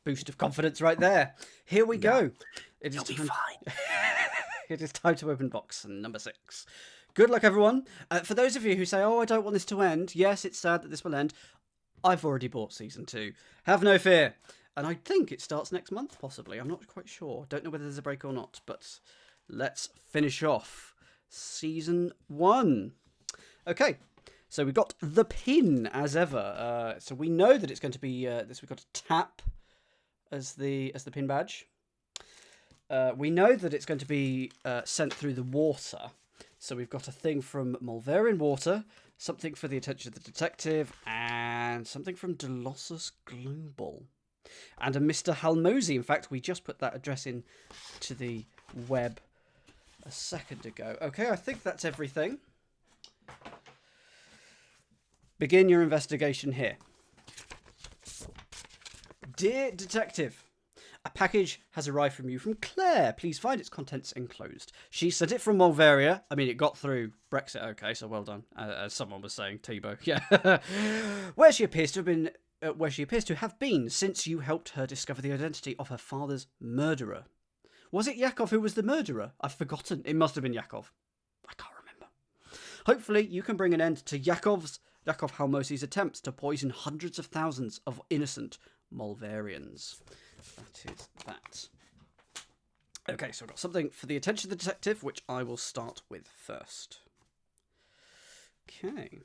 boost of confidence right there. Here we go. You'll be fine. It is time to open box number 6. Good luck, everyone. For those of you who say, oh, I don't want this to end. Yes, it's sad that this will end. I've already bought Season 2. Have no fear. And I think it starts next month, possibly. I'm not quite sure. Don't know whether there's a break or not. But let's finish off Season 1. Okay. So we've got the pin, as ever. So we know that it's going to be this. We've got a tap as the pin badge. We know that it's going to be sent through the water. So we've got a thing from Mulverian Water, something for the attention of the detective, and something from Delossus Global. And a Mr. Halmosi. In fact, we just put that address in to the web a second ago. Okay, I think that's everything. Begin your investigation here. Dear Detective, a package has arrived from you from Claire. Please find its contents enclosed. She sent it from Mulveria. I mean, it got through Brexit. Okay, so well done. As someone was saying, Tebow. Yeah, where she appears to have been since you helped her discover the identity of her father's murderer. Was it Yakov who was the murderer? I've forgotten. It must have been Yakov. I can't remember. Hopefully, you can bring an end to Yakov Halmosi's attempts to poison hundreds of thousands of innocent Mulverians. That is that. Okay, so I've got something for the attention of the detective, which I will start with first. Okay.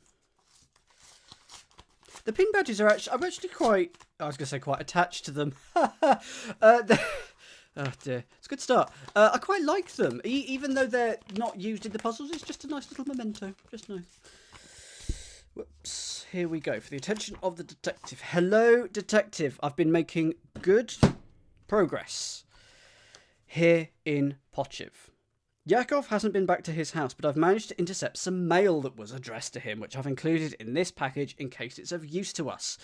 The pin badges are I'm actually quite, I was going to say quite attached to them. Oh dear, it's a good start. I quite like them, even though they're not used in the puzzles. It's just a nice little memento, just nice. Whoops, here we go. For the attention of the detective. Hello, detective. I've been making good progress here in Pochiv. Yakov hasn't been back to his house, but I've managed to intercept some mail that was addressed to him, which I've included in this package in case it's of use to us.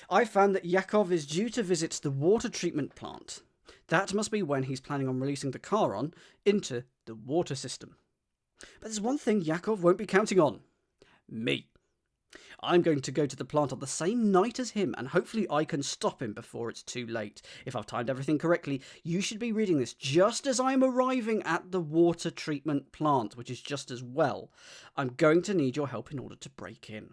I found that Yakov is due to visit the water treatment plant. That must be when he's planning on releasing the Charon into the water system. But there's one thing Yakov won't be counting on. Me. I'm going to go to the plant on the same night as him, and hopefully I can stop him before it's too late. If I've timed everything correctly, you should be reading this just as I'm arriving at the water treatment plant, which is just as well. I'm going to need your help in order to break in.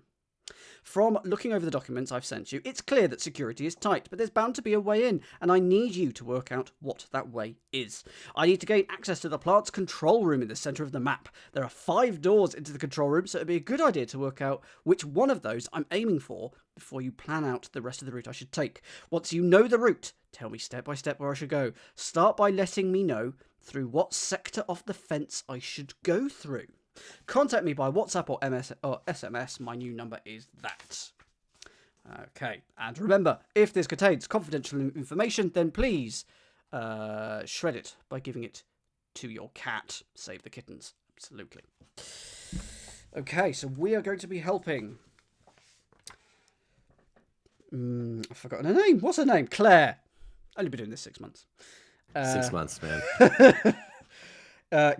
From looking over the documents I've sent you, it's clear that security is tight, but there's bound to be a way in, and I need you to work out what that way is. I need to gain access to the plant's control room in the centre of the map. There are 5 doors into the control room, so it'd be a good idea to work out which one of those I'm aiming for before you plan out the rest of the route I should take. Once you know the route, tell me step by step where I should go. Start by letting me know through what sector of the fence I should go through. Contact me by WhatsApp or SMS. My new number is that. Okay, and remember, if this contains confidential information, then please shred it by giving it to your cat. Save the kittens. Absolutely. Okay, so we are going to be helping. I've forgotten her name. What's her name? Claire. Only been doing this 6 months. 6 months, man.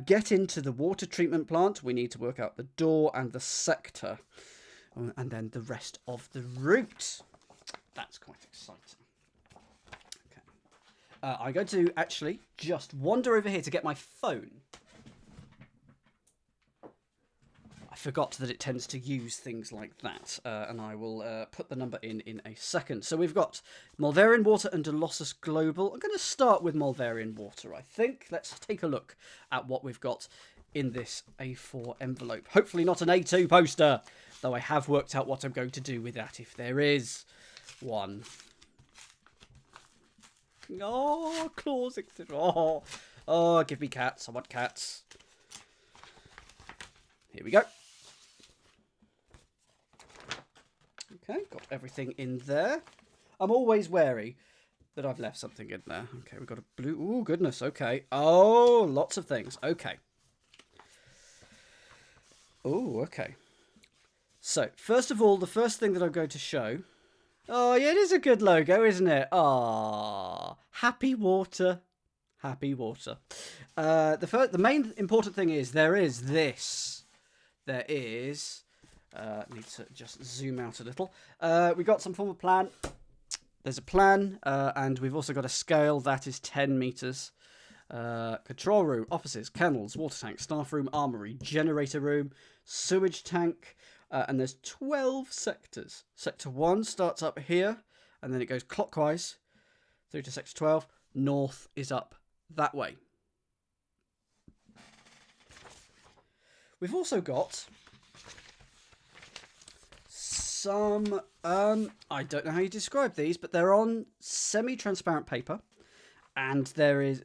Get into the water treatment plant. We need to work out the door and the sector. And then the rest of the route. That's quite exciting. Okay. I'm going to actually just wander over here to get my phone. I forgot that it tends to use things like that. And I will put the number in a second. So we've got Mulverian Water and Delossus Global. I'm going to start with Mulverian Water, I think. Let's take a look at what we've got in this A4 envelope. Hopefully not an A2 poster, though I have worked out what I'm going to do with that if there is one. Oh, claws. Oh, give me cats. I want cats. Here we go. Okay, got everything in there. I'm always wary that I've left something in there. Okay, we've got a blue... Oh, goodness, okay. Oh, lots of things. Okay. Oh, okay. So, first of all, the first thing that I'm going to show... Oh, yeah, it is a good logo, isn't it? Ah, Happy Water. Happy Water. The main important thing is there is this. There is... need to just zoom out a little. We got some form of plan. there's a plan, and we've also got a scale that is 10 meters. Control room, offices, kennels, water tank, staff room, armory, generator room, sewage tank, and there's 12 sectors. Sector 1 starts up here, and then it goes clockwise through to Sector 12. North is up that way. We've also got some, I don't know how you describe these, but they're on semi-transparent paper. And there is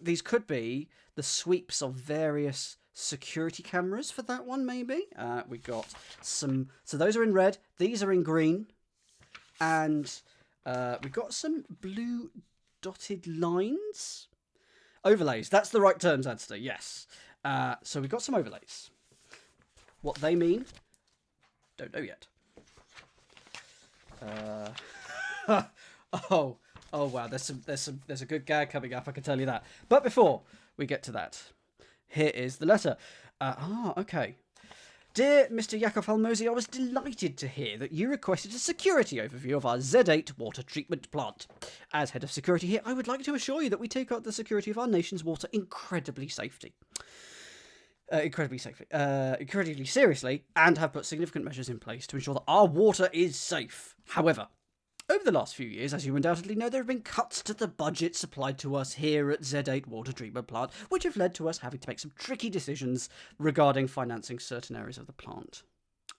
these could be the sweeps of various security cameras for that one, maybe. We got some, so those are in red, these are in green, and we've got some blue dotted lines. Overlays, that's the right term, Zadster, yes. So we've got some overlays. What they mean, don't know yet. Oh wow, there's a good gag coming up, I can tell you that. But before we get to that, here is the letter. Okay. Dear Mr. Yakov Almosi, I was delighted to hear that you requested a security overview of our Z8 water treatment plant. As head of security here, I would like to assure you that we take up the security of our nation's water incredibly seriously, and have put significant measures in place to ensure that our water is safe. However, over the last few years, as you undoubtedly know, there have been cuts to the budget supplied to us here at Z8 Water Treatment Plant, which have led to us having to make some tricky decisions regarding financing certain areas of the plant.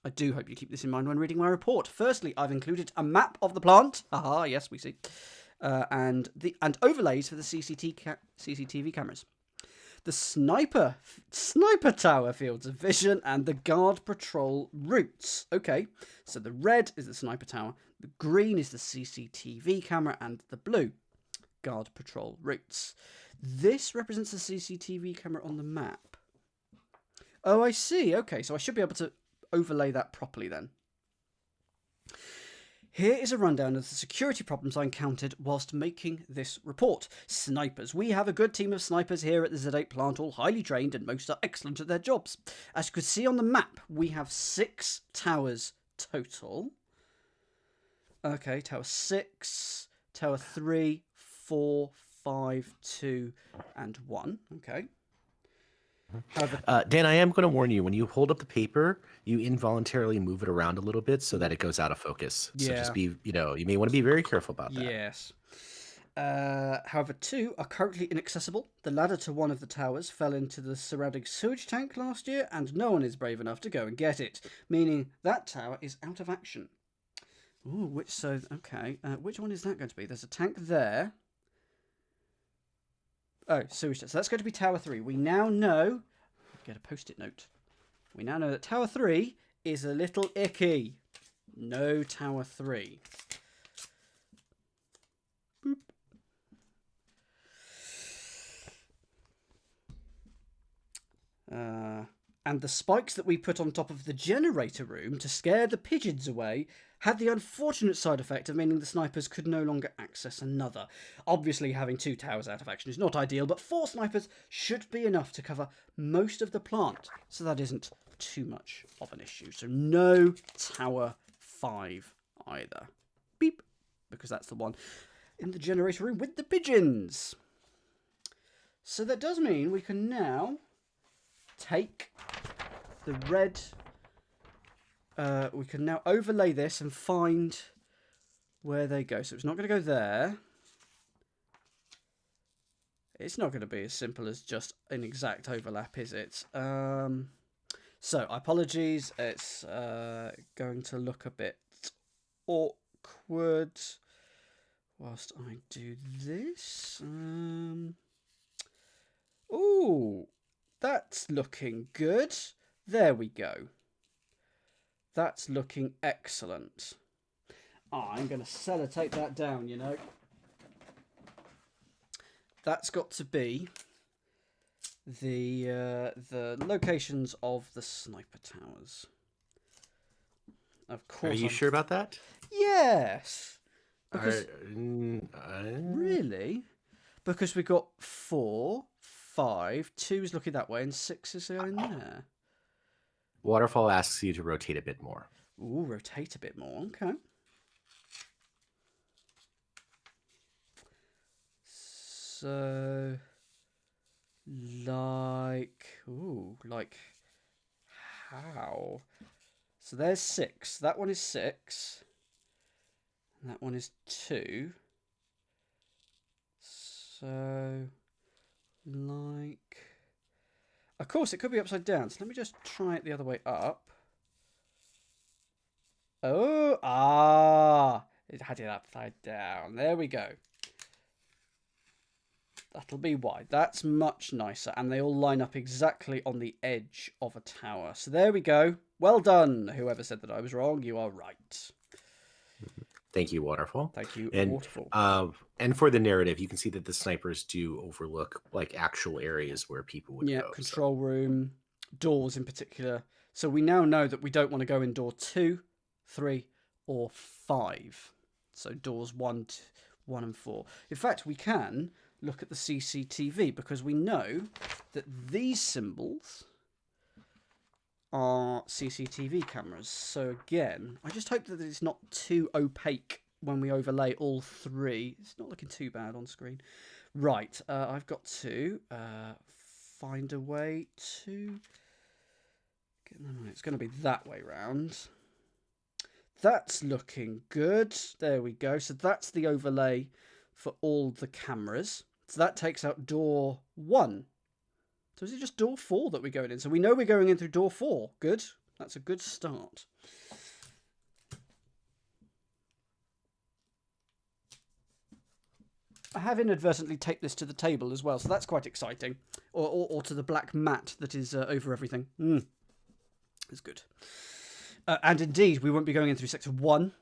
I do hope you keep this in mind when reading my report. Firstly, I've included a map of the plant. Aha, yes, we see. And overlays for the CCTV cameras. The sniper tower fields of vision, and the guard patrol routes. Okay, so the red is the sniper tower, the green is the CCTV camera, and the blue, guard patrol routes. This represents the CCTV camera on the map. Oh, I see. Okay, so I should be able to overlay that properly then. Here is a rundown of the security problems I encountered whilst making this report. Snipers. We have a good team of snipers here at the Z8 plant, all highly trained, and most are excellent at their jobs. As you can see on the map, we have 6 towers total. Okay, tower 6, tower 3, 4, 5, 2, and 1. Okay. However, Dan, I am going to warn you, when you hold up the paper, you involuntarily move it around a little bit so that it goes out of focus. So just be, you may want to be very careful about that. Yes. However, 2 are currently inaccessible. The ladder to one of the towers fell into the surrounding sewage tank last year, and no one is brave enough to go and get it, meaning that tower is out of action. Ooh, which one is that going to be? There's a tank there. Oh, sewage tank. So that's going to be Tower 3. We now know... Get a post-it note. We now know that Tower 3 is a little icky. No Tower 3. Boop. And the spikes that we put on top of the generator room to scare the pigeons away had the unfortunate side effect of meaning the snipers could no longer access another. Obviously, having 2 towers out of action is not ideal, but 4 snipers should be enough to cover most of the plant, so that isn't too much of an issue. So no Tower 5 either. Beep, because that's the one in the generator room with the pigeons. So that does mean we can now take the red, we can now overlay this and find where they go. So it's not going to go there. It's not going to be as simple as just an exact overlap, is it? So, apologies. It's going to look a bit awkward whilst I do this. Ooh, that's looking good. There we go. That's looking excellent. I'm going to sellotape that down, you know. That's got to be the locations of the sniper towers. Of course. Are you sure about that? Yes. Because, really? Because we got 4, 5, 2 is looking that way, and 6 is going there. Waterfall asks you to rotate a bit more. Ooh, rotate a bit more. Okay. So, like, how? So there's 6. That one is 6. And that one is 2. So, like, of course, it could be upside down. So let me just try it the other way up. Oh, it had it upside down. There we go. That'll be why. That's much nicer. And they all line up exactly on the edge of a tower. So there we go. Well done. Whoever said that I was wrong, you are right. Thank you, Waterfall. Thank you, and, Waterfall. And for the narrative, you can see that the snipers do overlook like actual areas where people would go. Control room, doors in particular. So we now know that we don't want to go in door 2, 3, or 5. So doors 1 and 4. In fact, we can look at the CCTV because we know that these symbols are CCTV cameras. So again, I just hope that it's not too opaque when we overlay all 3. It's not looking too bad on screen. Right, I've got to find a way to get them. It's going to be that way round. That's looking good. There we go. So that's the overlay for all the cameras. So that takes out door 1. So is it just door 4 that we're going in? So we know we're going in through door 4. Good. That's a good start. I have inadvertently taped this to the table as well, so that's quite exciting. Or to the black mat that is over everything. It's good. And indeed, we won't be going in through sector 1,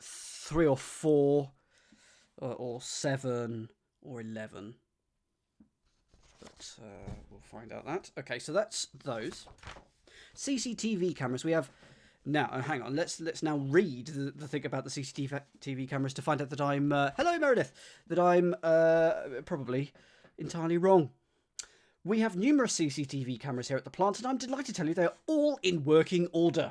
3 or 4, or 7 or 11. But we'll find out that. Okay, so that's those. CCTV cameras. We have now. Oh, hang on. Let's now read the thing about the CCTV cameras to find out that I'm. Hello, Meredith. That I'm probably entirely wrong. We have numerous CCTV cameras here at the plant, and I'm delighted to tell you they are all in working order.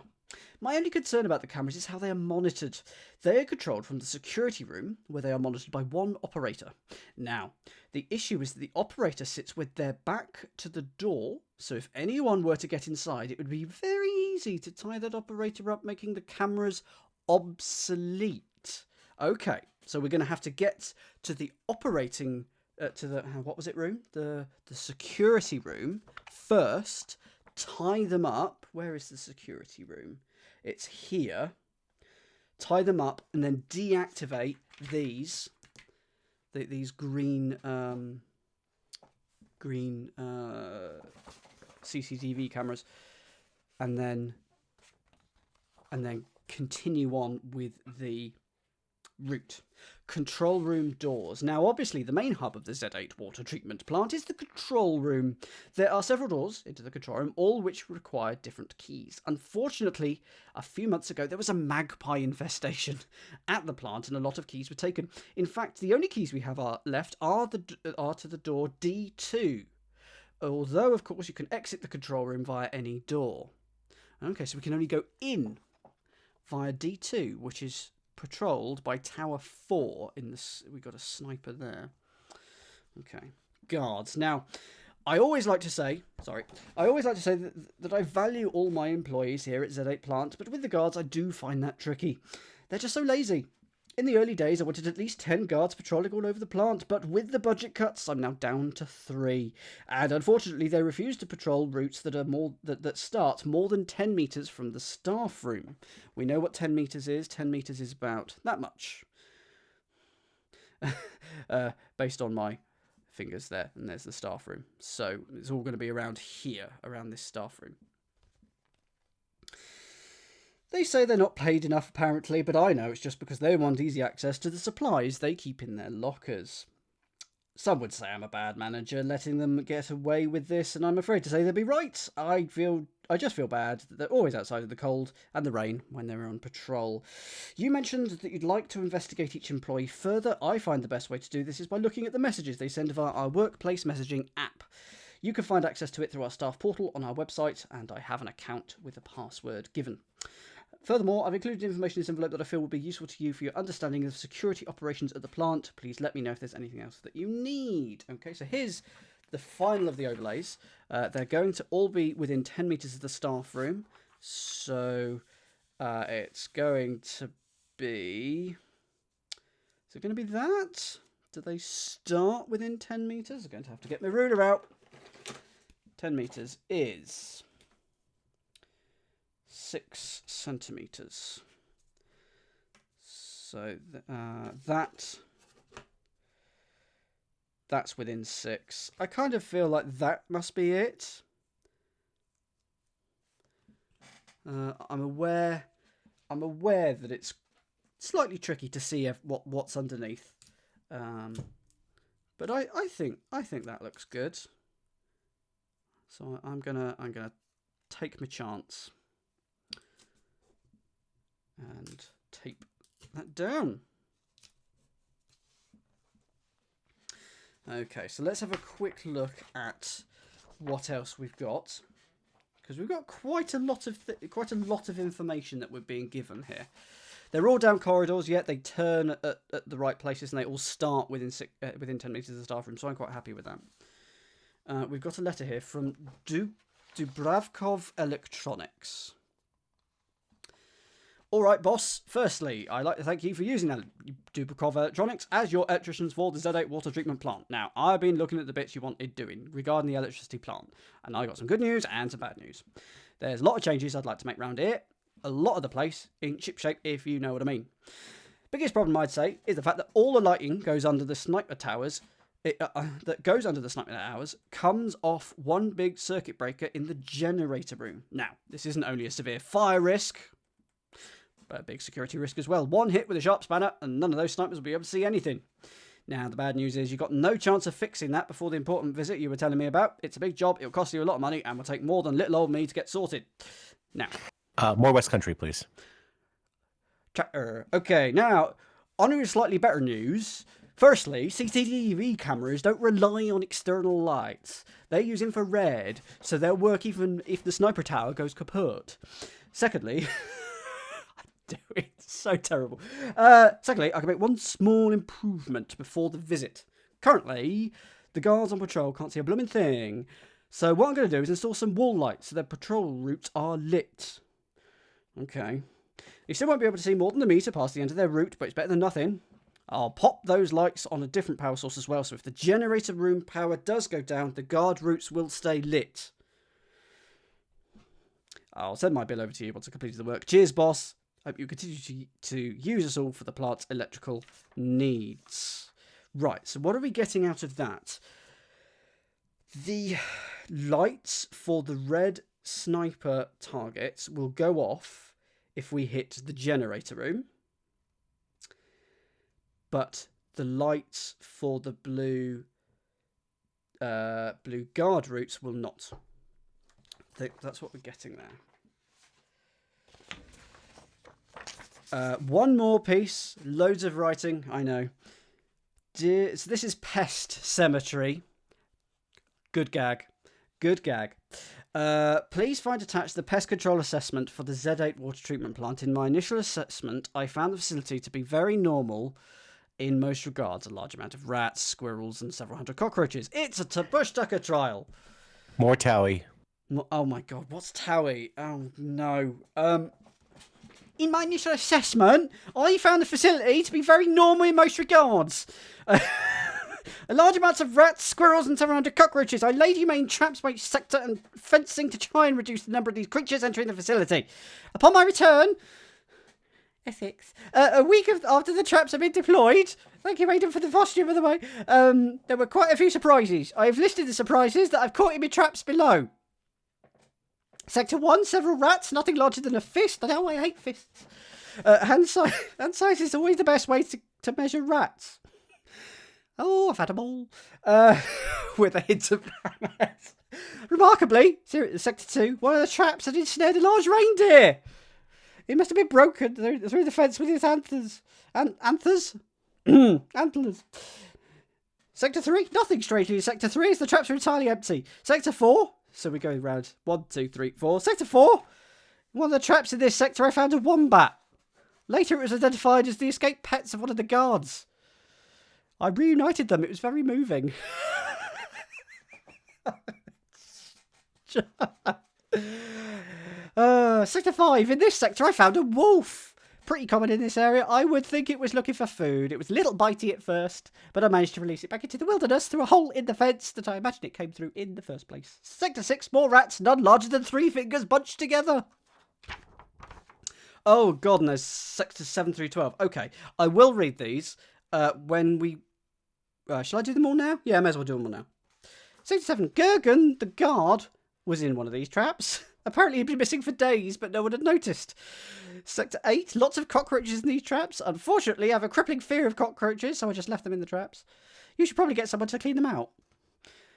My only concern about the cameras is how they are monitored. They are controlled from the security room, where they are monitored by one operator. Now, the issue is that the operator sits with their back to the door, so if anyone were to get inside, it would be very easy to tie that operator up, making the cameras obsolete. Okay, so we're going to have to get to the operating, to the, what was it room? The security room first, tie them up. Where is the security room? It's here. Tie them up and then deactivate these green CCTV cameras, and then continue on with the route. Control room doors. Now, obviously, the main hub of the Z8 water treatment plant is the control room. There are several doors into the control room, all which require different keys. Unfortunately, a few months ago, there was a magpie infestation at the plant, and a lot of keys were taken. In fact, the only keys we have left are to the door D2. Although, of course, you can exit the control room via any door. Okay, so we can only go in via D2, which is patrolled by Tower 4 in this. We got a sniper there. Okay, guards. Now, I always like to say that I value all my employees here at Z8 Plant, but with the guards, I do find that tricky. They're just so lazy. In the early days, I wanted at least 10 guards patrolling all over the plant, but with the budget cuts, I'm now down to 3. And unfortunately, they refuse to patrol routes that are that start more than 10 meters from the staff room. We know what 10 meters is. 10 meters is about that much. Based on my fingers there, and there's the staff room. So it's all going to be around here, around this staff room. They say they're not paid enough, apparently, but I know it's just because they want easy access to the supplies they keep in their lockers. Some would say I'm a bad manager, letting them get away with this, and I'm afraid to say they'd be right. I just feel bad that they're always outside in the cold and the rain when they're on patrol. You mentioned that you'd like to investigate each employee further. I find the best way to do this is by looking at the messages they send via our workplace messaging app. You can find access to it through our staff portal on our website, and I have an account with a password given. Furthermore, I've included information in this envelope that I feel will be useful to you for your understanding of security operations at the plant. Please let me know if there's anything else that you need. Okay, so here's the final of the overlays. They're going to all be within 10 meters of the staff room. So it's going to be... Is it going to be that? Do they start within 10 meters? I'm going to have to get my ruler out. 10 meters is 6 centimeters. So that's within 6. I kind of feel like that must be it. I'm aware that it's slightly tricky to see what's underneath. But I think that looks good. So I'm gonna take my chance and tape that down. Okay, so let's have a quick look at what else we've got, because we've got quite a lot of information that we're being given here. They're all down corridors, yet they turn at the right places, and they all start within 10 meters of the staff room. So I'm quite happy with that. We've got a letter here from Dubravkov Electronics. All right, boss. Firstly, I'd like to thank you for using Dubravkov Electronics as your electricians for the Z8 water treatment plant. Now, I've been looking at the bits you wanted doing regarding the electricity plant, and I got some good news and some bad news. There's a lot of changes I'd like to make around here. A lot of the place in chip shape, if you know what I mean. Biggest problem, I'd say, is the fact that all the lighting goes under the sniper towers. Comes off one big circuit breaker in the generator room. Now, this isn't only a severe fire risk, but a big security risk as well. One hit with a sharp spanner, and none of those snipers will be able to see anything. Now, the bad news is you've got no chance of fixing that before the important visit you were telling me about. It's a big job, it'll cost you a lot of money, and will take more than little old me to get sorted. Now... more West Country, please. Okay, now, on to slightly better news. Firstly, CCTV cameras don't rely on external lights. They use infrared, so they'll work even if the sniper tower goes kaput. Secondly... It's so terrible. Secondly, I can make one small improvement before the visit. Currently, the guards on patrol can't see a blooming thing. So what I'm going to do is install some wall lights so their patrol routes are lit. Okay. You still won't be able to see more than the meter past the end of their route, but it's better than nothing. I'll pop those lights on a different power source as well, so if the generator room power does go down, the guard routes will stay lit. I'll send my bill over to you once I completed the work. Cheers, boss. Hope you continue to use us all for the plant's electrical needs. Right, so what are we getting out of that? The lights for the red sniper targets will go off if we hit the generator room. But the lights for the blue guard routes will not. I think that's what we're getting there. One more piece. Loads of writing, I know. So this is Pest Cemetery. Good gag. Good gag. Please find attached the pest control assessment for the Z8 water treatment plant. In my initial assessment, I found the facility to be very normal in most regards. A large amount of rats, squirrels, and several hundred cockroaches. It's a bush tucker trial. More Towie. Oh my god, what's Towie? Oh no. In my initial assessment, I found the facility to be very normal in most regards. A large amounts of rats, squirrels, and several hundred cockroaches. I laid humane traps by each sector and fencing to try and reduce the number of these creatures entering the facility. Upon my return... Ethics. A week after the traps had been deployed... Thank you, Aidan, for the costume, by the way. There were quite a few surprises. I have listed the surprises that I've caught in my traps below. Sector 1, several rats, nothing larger than a fist. I know I hate fists. Hand size is always the best way to measure rats. Oh, I've had them all. With a hint of parameters. Remarkably, Sector 2, one of the traps had ensnared a large reindeer. It must have been broken through the fence with its antlers. Antlers? Antlers. Sector 3, nothing strangely in Sector 3 as the traps are entirely empty. Sector 4... So we go around 1, 2, 3, 4. Sector 4. One of the traps in this sector, I found a wombat. Later, it was identified as the escaped pets of one of the guards. I reunited them. It was very moving. Sector 5. In this sector, I found a wolf. Pretty common in this area. I would think it was looking for food. It was a little bitey at first, but I managed to release it back into the wilderness through a hole in the fence that I imagine it came through in the first place. Sector 6. More rats, none larger than 3 fingers bunched together. Oh, God, and there's sectors 7 through 12. Okay, I will read these when we... shall I do them all now? Yeah, I may as well do them all now. Sector 7. Gergen, the guard, was in one of these traps. Apparently he'd been missing for days, but no one had noticed. Sector 8. Lots of cockroaches in these traps. Unfortunately, I have a crippling fear of cockroaches, so I just left them in the traps. You should probably get someone to clean them out.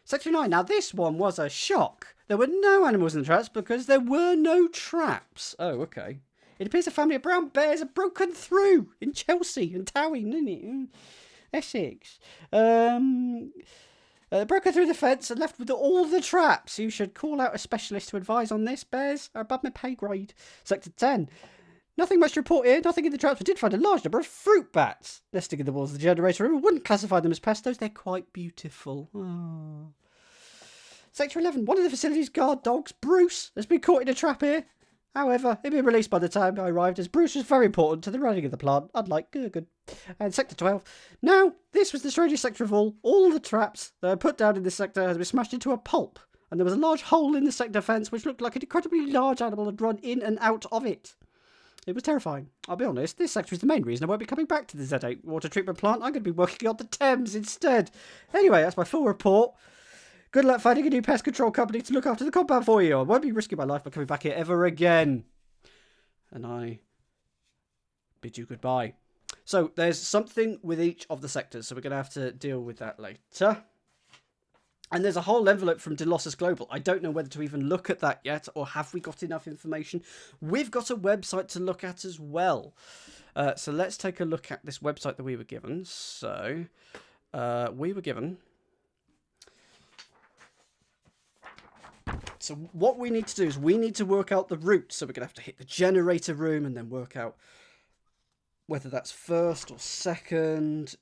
Sector 9. Now, this one was a shock. There were no animals in the traps because there were no traps. Oh, okay. It appears a family of brown bears have broken through in Chelsea and Towing, isn't it? Essex. Broken through the fence and left with all the traps. You should call out a specialist to advise on this. Bears are above my pay grade. Sector 10. Nothing much to report here. Nothing in the traps. We did find a large number of fruit bats nesting in the walls of the generator room. I wouldn't classify them as pestos. They're quite beautiful. Oh. Sector 11. One of the facility's guard dogs, Bruce, has been caught in a trap here. However, he'd been released by the time I arrived, as Bruce was very important to the running of the plant, unlike Gergen. And Sector 12. Now, this was the strangest sector of all. All the traps that were put down in this sector had been smashed into a pulp, and there was a large hole in the sector fence which looked like an incredibly large animal had run in and out of it. It was terrifying. I'll be honest, this sector is the main reason I won't be coming back to the Z8 water treatment plant. I'm going to be working on the Thames instead. Anyway, that's my full report. Good luck finding a new pest control company to look after the compound for you. I won't be risking my life by coming back here ever again. And I bid you goodbye. So there's something with each of the sectors, so we're going to have to deal with that later. And there's a whole envelope from Delossus Global. I don't know whether to even look at that yet, or have we got enough information? We've got a website to look at as well. So let's take a look at this website that we were given. So we were given... So what we need to do is we need to work out the route. So we're going to have to hit the generator room and then work out whether that's first or second.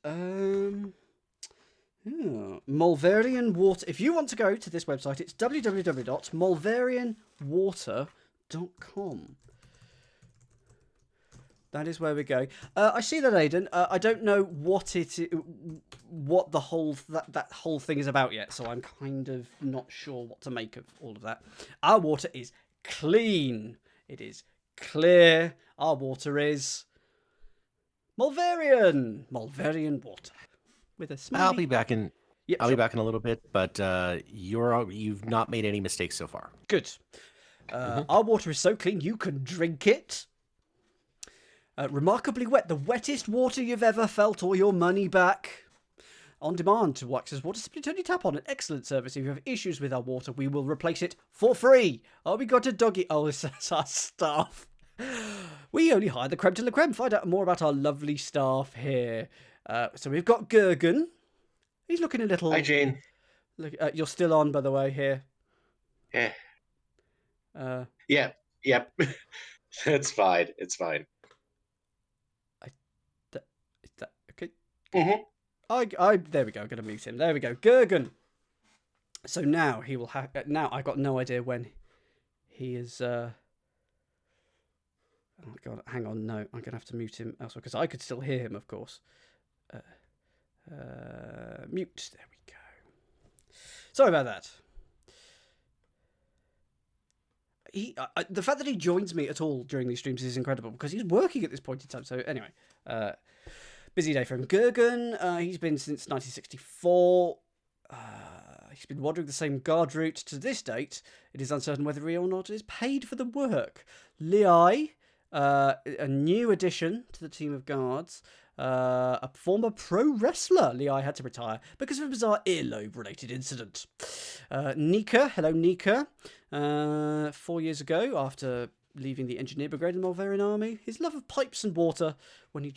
Mulverian Water. If you want to go to this website, it's www.mulverianwater.com. That is where we're going. I see that, Aidan. I don't know what the whole that whole thing is about yet, so I'm kind of not sure what to make of all of that. Our water is clean. It is clear. Our water is Mulverian water with a smiley. I'll be back in. Yep, I'll be back in a little bit, but you've not made any mistakes so far. Good. Our water is so clean you can drink it. Remarkably wet. The wettest water you've ever felt, or your money back. On demand to Wax's Water. Simply turn your tap on. An excellent service. If you have issues with our water, we will replace it for free. Oh, we got a doggy. Oh, this is our staff. We only hire the creme de la creme. Find out more about our lovely staff here. So we've got Gergen. He's looking a little... Hi, Jane. Look, you're still on, by the way, here. Yeah. Yep. It's fine. It's fine. Is that okay? Mm-hmm. There we go. I'm going to mute him. There we go. Gergen. So now he will have... Now, I got no idea when he is... Oh, God. Hang on. No, I'm going to have to mute him elsewhere, because I could still hear him, of course. Mute. There we go. Sorry about that. The fact that he joins me at all during these streams is incredible, because he's working at this point in time. So anyway, busy day for him. Gergen, he's been since 1964. He's been wandering the same guard route to this date. It is uncertain whether he or not is paid for the work. Lei, a new addition to the team of guards. A former pro wrestler. Lei had to retire because of a bizarre earlobe-related incident. Nika, hello Nika. 4 years ago, after leaving the engineer brigade in the Mulverian army, his love of pipes and water when he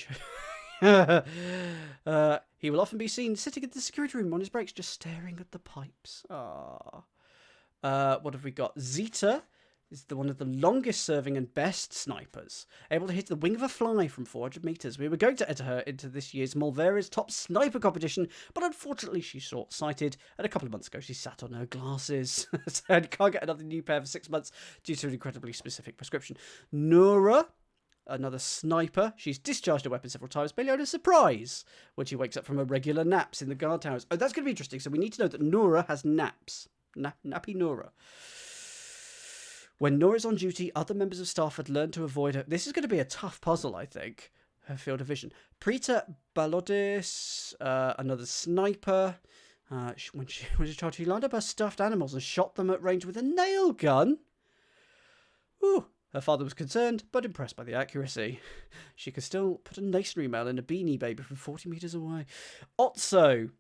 he will often be seen sitting in the security room on his breaks, just staring at the pipes. What have we got? Zeta. is one of the longest serving and best snipers, able to hit the wing of a fly from 400 meters. We were going to enter her into this year's Mulvera's top sniper competition, but unfortunately she's short-sighted, and a couple of months ago she sat on her glasses, so can't get another new pair for 6 months due to an incredibly specific prescription. Nora, another sniper. She's discharged her weapon several times, mainly on a surprise when she wakes up from her regular naps in the guard towers. Oh, that's going to be interesting. So we need to know that Nora has naps. Nappy Nora. When Nora's on duty, other members of staff had learned to avoid her. This is going to be a tough puzzle, I think. Her field of vision. Preta Balodis, another sniper. When she was a child, she lined up her stuffed animals and shot them at range with a nail gun. Ooh. Her father was concerned, but impressed by the accuracy. She could still put a masonry mail in a beanie baby from 40 meters away. Otso.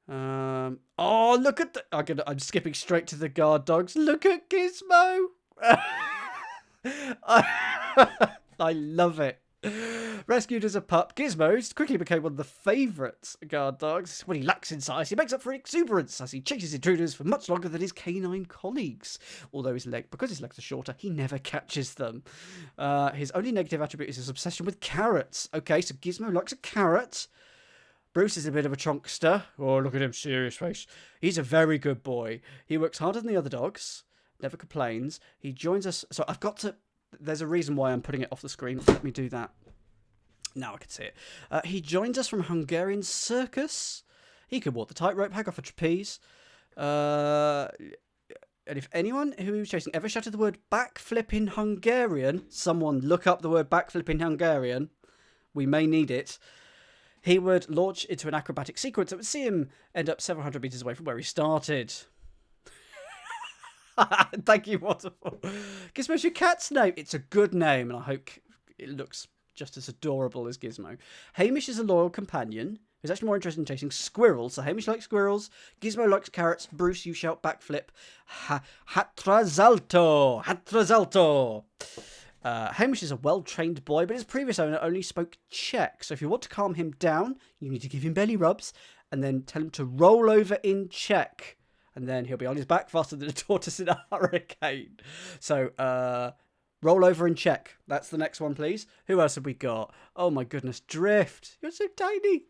Oh, look at the... I'm skipping straight to the guard dogs. Look at Gizmo. I love it. Rescued as a pup, Gizmo quickly became one of the favourite guard dogs. When he lacks in size, he makes up for exuberance as he chases intruders for much longer than his canine colleagues. Although because his legs are shorter, he never catches them. His only negative attribute is his obsession with carrots. Okay, so Gizmo likes a carrot. Bruce is a bit of a chunkster. Oh, look at him, serious face. He's a very good boy. He works harder than the other dogs, never complains. He joins us. So I've got to... There's a reason why I'm putting it off the screen. Let me do that. Now I can see it. He joins us from Hungarian circus. He can walk the tightrope, hang off a trapeze. And if anyone who he was chasing ever shouted the word backflip in Hungarian, someone look up the word backflip in Hungarian. We may need it. He would launch into an acrobatic sequence that would see him end up several hundred meters away from where he started. Thank you, Waterfall. Gizmo's your cat's name. It's a good name, and I hope it looks just as adorable as Gizmo. Hamish is a loyal companion who's actually more interested in chasing squirrels. So Hamish likes squirrels. Gizmo likes carrots. Bruce, you shout backflip. Hatrazalto. Hatrazalto. Hamish is a well-trained boy, but his previous owner only spoke Czech. So if you want to calm him down, you need to give him belly rubs and then tell him to roll over in Czech. And then he'll be on his back faster than a tortoise in a hurricane. So, roll over in Czech. That's the next one, please. Who else have we got? Oh my goodness, Drift. You're so tiny.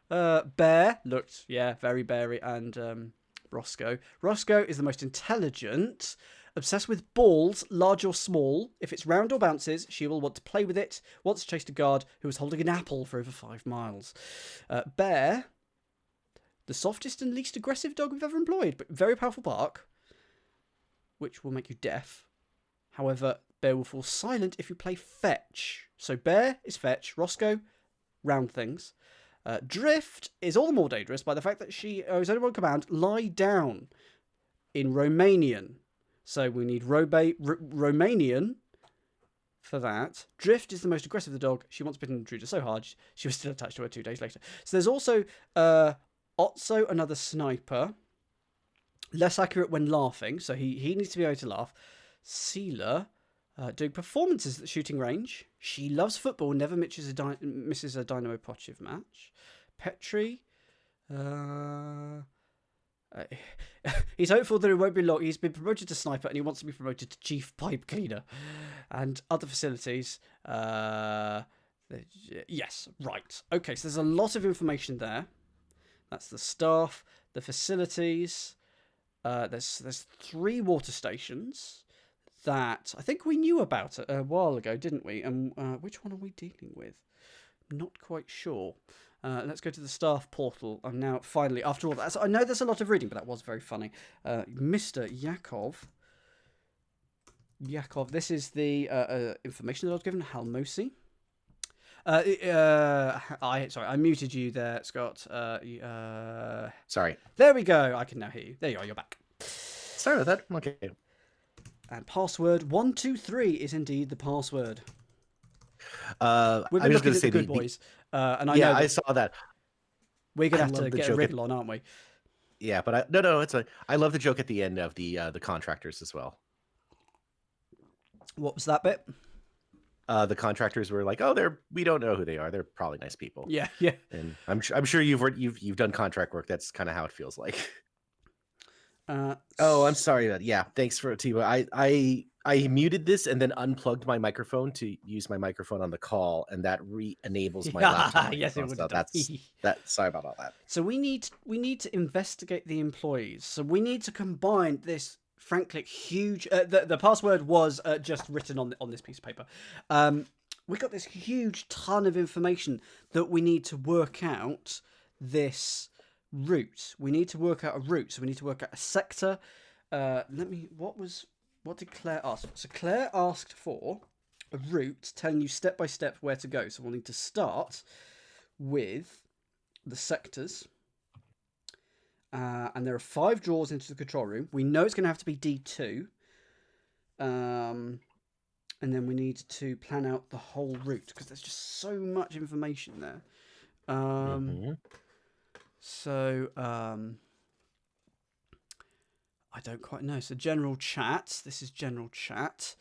Bear looked, yeah, very beary. And Roscoe. Roscoe is the most intelligent. Obsessed with balls, large or small. If it's round or bounces, she will want to play with it. Once chased a guard who was holding an apple for over 5 miles. Bear, the softest and least aggressive dog we've ever employed, but very powerful bark, which will make you deaf. However, Bear will fall silent if you play fetch. So Bear is fetch. Roscoe, round things. Drift is all the more dangerous by the fact that she owes only one command, lie down, in Romanian. So we need Romanian for that. Drift is the most aggressive of the dog. She once bitten an intruder so hard she was still attached to her 2 days later. So there's also Otso, another sniper. Less accurate when laughing, so he needs to be able to laugh. Sealer, doing performances at shooting range. She loves football, never misses a Dynamo Pochiv match. Petri, he's hopeful that it won't be long. He's been promoted to sniper and he wants to be promoted to chief pipe cleaner. And other facilities. Yes, right. Okay, so there's a lot of information there. That's the staff, the facilities. There's 3 water stations that I think we knew about a while ago, didn't we? And which one are we dealing with? Not quite sure. Let's go to the staff portal. And now, finally, after all that, so I know there's a lot of reading, but that was very funny. Mr. Yakov, this is the information that I was given. Halmosi. I muted you there, Scott. Sorry. There we go. I can now hear you. There you are. You're back. Sorry about that. Okay. And password 123 is indeed the password. We've been looking at the good boys. And I saw that. We're gonna have to get a riddle on, aren't we? Yeah, but I love the joke at the end of the contractors as well. What was that bit? The contractors were like, "Oh, we don't know who they are. They're probably nice people." Yeah. And I'm sure you've done contract work. That's kind of how it feels like. Oh, I'm sorry about yeah. Thanks for Tibo. I muted this and then unplugged my microphone to use my microphone on the call, and that re-enables my laptop. Yes, it microphone, would so have done. that's that. Sorry about all that. So we need to investigate the employees. So we need to combine this, frankly, huge. The password was just written on this piece of paper. We got this huge ton of information that we need to work out this route. We need to work out a route. So we need to work out a sector. What did Claire ask for? So Claire asked for a route telling you step by step where to go. So we'll need to start with the sectors. And there are 5 drawers into the control room. We know it's going to have to be D2. And then we need to plan out the whole route because there's just so much information there. So, I don't quite know. So, general chat. This is general chat.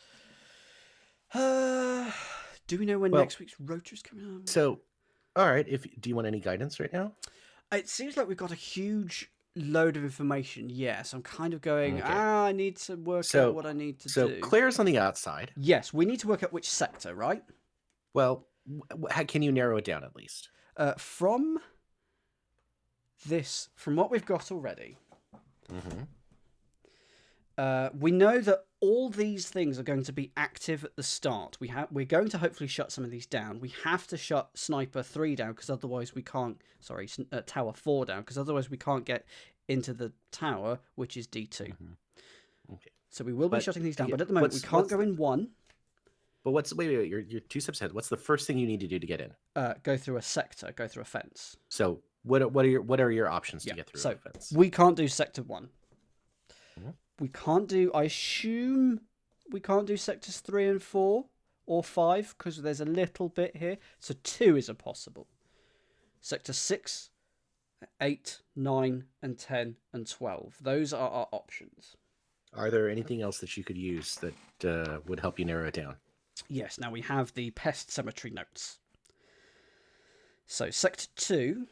Do we know when next week's rotor's coming up? So, all right. Do you want any guidance right now? It seems like we've got a huge load of information. Yes, I'm kind of going, I need to work out what I need to do. So, Claire's on the outside. Yes, we need to work out which sector, right? Well, how can you narrow it down at least? From what we've got already, we know that all these things are going to be active at the start. We're going to hopefully shut some of these down. We have to shut Sniper 3 down because otherwise we can't. Sorry, Tower 4 down because otherwise we can't get into the tower, which is D2. Okay. So we will be shutting these down, but at the moment we can't go in 1. But wait, you're 2 steps ahead. What's the first thing you need to do to get in? Go through a sector, go through a fence. So what are your options to get through a fence? We can't do sector 1. We can't do, I assume we can't do sectors 3 and 4 or 5 because there's a little bit here. So 2 is a possible. Sector 6, 8, 9, and 10, and 12. Those are our options. Are there anything else that you could use that would help you narrow it down? Yes, now we have the pest cemetery notes. So sector 2,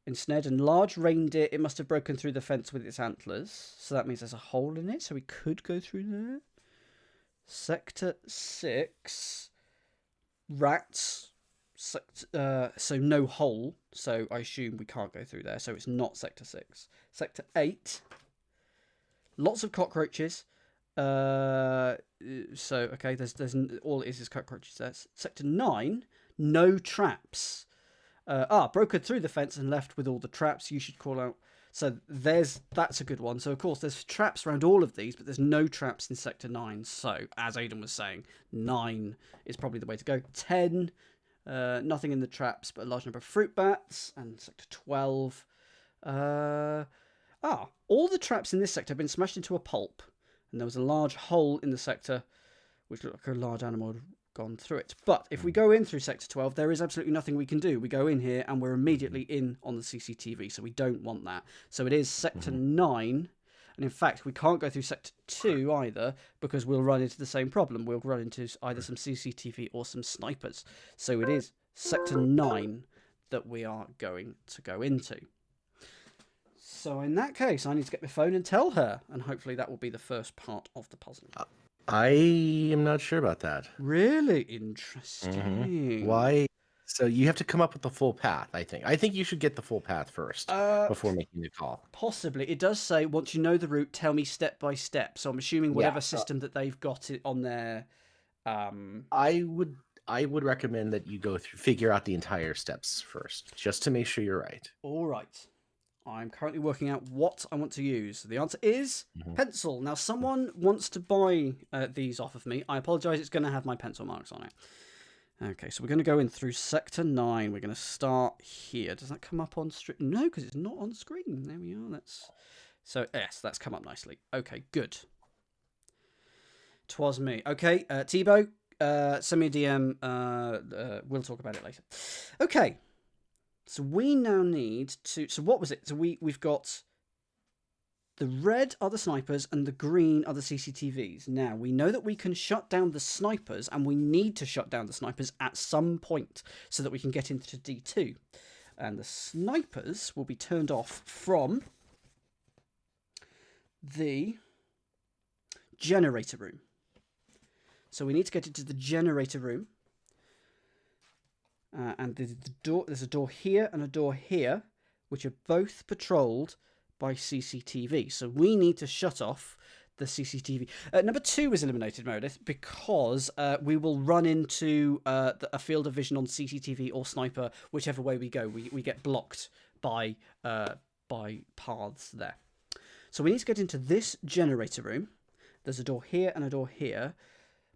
ensnared and large reindeer, it must have broken through the fence with its antlers. So that means there's a hole in it, so we could go through there. Sector 6, rats, so no hole, so I assume we can't go through there, so it's not sector 6. Sector 8, lots of cockroaches. So okay, there's all it is cockroaches there. Sector 9, no traps. Broken through the fence and left with all the traps. You should call out. So that's a good one. So of course there's traps around all of these, but there's no traps in sector 9. So as Aidan was saying, 9 is probably the way to go. 10, nothing in the traps, but a large number of fruit bats. And sector 12, all the traps in this sector have been smashed into a pulp, and there was a large hole in the sector, which looked like a large animal had gone through it. But if we go in through sector 12, there is absolutely nothing we can do. We go in here and we're immediately in on the CCTV, so we don't want that. So it is sector 9, and in fact we can't go through sector 2 either because we'll run into the same problem. We'll run into either some CCTV or some snipers. So it is sector 9 that we are going to go into. So in that case, I need to get my phone and tell her, and hopefully that will be the first part of the puzzle. I am not sure about that. Really interesting. Why? So you have to come up with the full path, I think. I think you should get the full path first before making the call. Possibly. It does say, once you know the route, tell me step by step. So I'm assuming whatever system that they've got it on their... I would recommend that you figure out the entire steps first, just to make sure you're right. All right. I'm currently working out what I want to use. The answer is pencil. Now, someone wants to buy these off of me. I apologise, it's going to have my pencil marks on it. Okay, so we're going to go in through sector 9. We're going to start here. Does that come up on screen? No, because it's not on screen. There we are. So, yes, that's come up nicely. Okay, good. 'Twas me. Okay, Tebow, send me a DM. We'll talk about it later. Okay. So we now need to... So what was it? So we've got... The red are the snipers and the green are the CCTVs. Now, we know that we can shut down the snipers, and we need to shut down the snipers at some point so that we can get into D2. And the snipers will be turned off from the generator room. So we need to get into the generator room. And there's a door here and a door here, which are both patrolled by CCTV. So we need to shut off the CCTV. Number 2 was eliminated, Meredith, because we will run into a field of vision on CCTV or sniper, whichever way we go. We get blocked by paths there. So we need to get into this generator room. There's a door here and a door here,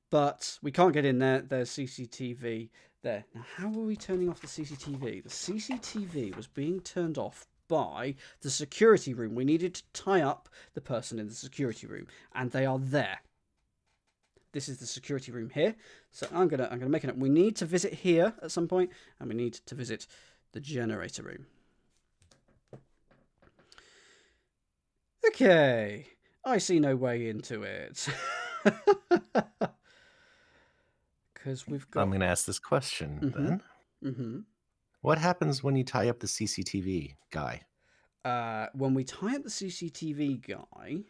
but we can't get in there. There's CCTV there. Now, how were we turning off the CCTV? The CCTV was being turned off by the security room. We needed to tie up the person in the security room, and they are there. This is the security room here. So I'm gonna make it up. We need to visit here at some point, and we need to visit the generator room. Okay, I see no way into it. Because we've got... I'm going to ask this question then. Mm-hmm. What happens when you tie up the CCTV guy? When we tie up the CCTV guy,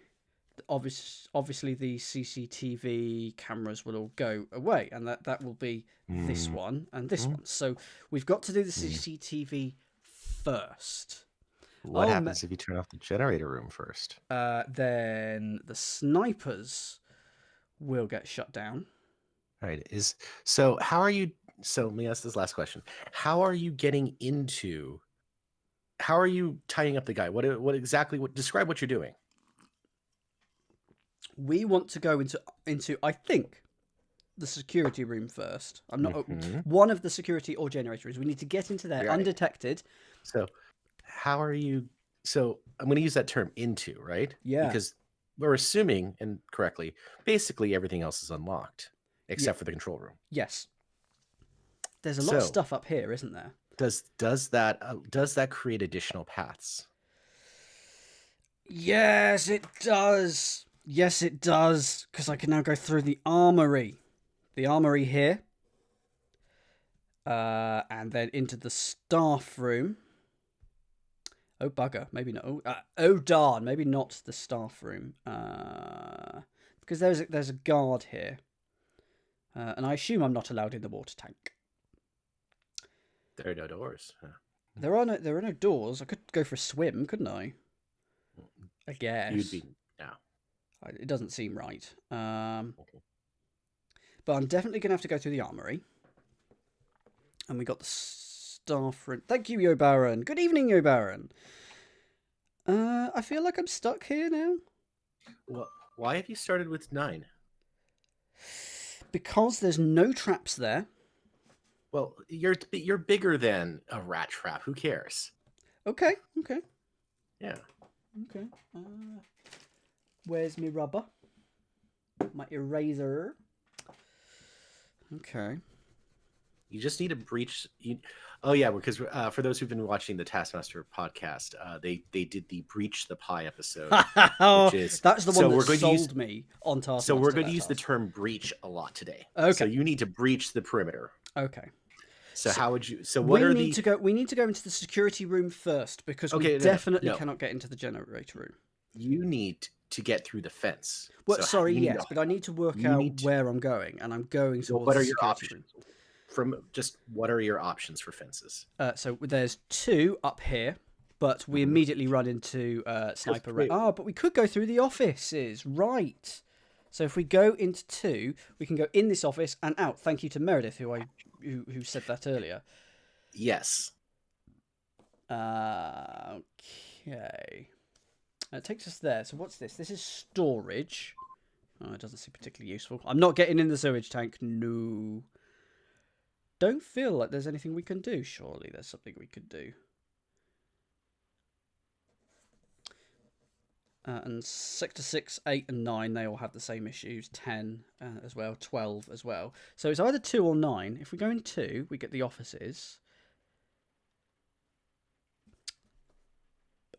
obviously the CCTV cameras will all go away, and that will be this one and this one. So we've got to do the CCTV first. What happens if you turn off the generator room first? Then the snipers will get shut down. Right. So how are you? So let me ask this last question. How are you getting into? How are you tying up the guy? What exactly? Describe what you're doing. We want to go into I think the security room first. I'm not one of the security or generator rooms. We need to get into there undetected. So how are you? So I'm going to use that term into, right? Yeah. Because we're assuming, and correctly, basically everything else is unlocked except for the control room. Yes. There's a lot of stuff up here, isn't there? Does that create additional paths? Yes, it does. Yes, it does. Because I can now go through the armory. The armory here. And then into the staff room. Oh, bugger. Maybe not. Oh, darn. Maybe not the staff room. Because there's a guard here. And I assume I'm not allowed in the water tank. There are no doors. Huh. There are no doors. I could go for a swim, couldn't I? I guess. You'd be It doesn't seem right. Okay. But I'm definitely going to have to go through the armory. And we got the staff room. Thank you, Yo Baron. Good evening, Yo Baron. I feel like I'm stuck here now. Well, why have you started with 9? Because there's no traps there. Well, you're bigger than a rat trap. Who cares? Okay. Yeah. Okay. Where's my rubber? My eraser. Okay. You just need to breach. Oh yeah, because for those who've been watching the Taskmaster podcast, they did the Breach the Pie episode, which is that's the one that sold me on Taskmaster. So we're going to use the term breach a lot today. Okay. So you need to breach the perimeter. Okay. So how would you? So what are the? We need to go into the security room first because we definitely cannot get into the generator room. You need to get through the fence. Well, sorry, yes, but I need to work out where I'm going, and I'm going towards what are the your security options? What are your options for fences? So there's 2 up here, but we immediately run into sniper. But we could go through the offices, right? So if we go into 2, we can go in this office and out. Thank you to Meredith, who said that earlier. Yes. Okay. It takes us there. So what's this? This is storage. Oh, it doesn't seem particularly useful. I'm not getting in the sewage tank. No. Don't feel like there's anything we can do. Surely there's something we could do. And Sector 6, 8 and 9, they all have the same issues. 10 as well, 12 as well. So it's either 2 or 9. If we go in 2, we get the offices.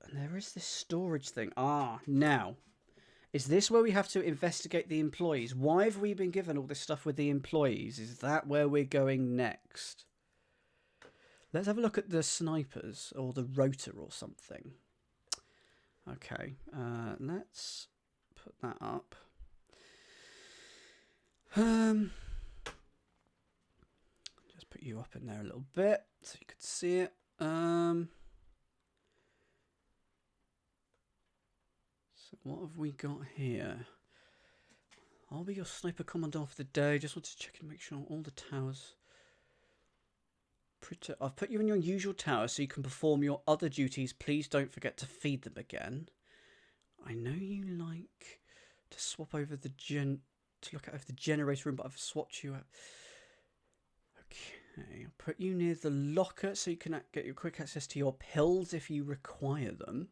And there is this storage thing. Now. Is this where we have to investigate the employees? Why have we been given all this stuff with the employees? Is that where we're going next? Let's have a look at the snipers or the rotor or something. Okay, let's put that up. Just put you up in there a little bit so you could see it. So what have we got here? I'll be your sniper commandant for the day. Just want to check and make sure all the towers. I've put you in your usual tower so you can perform your other duties. Please don't forget to feed them again. I know you like to swap over the look over the generator room, but I've swapped you out. Okay, I'll put you near the locker so you can get your quick access to your pills if you require them.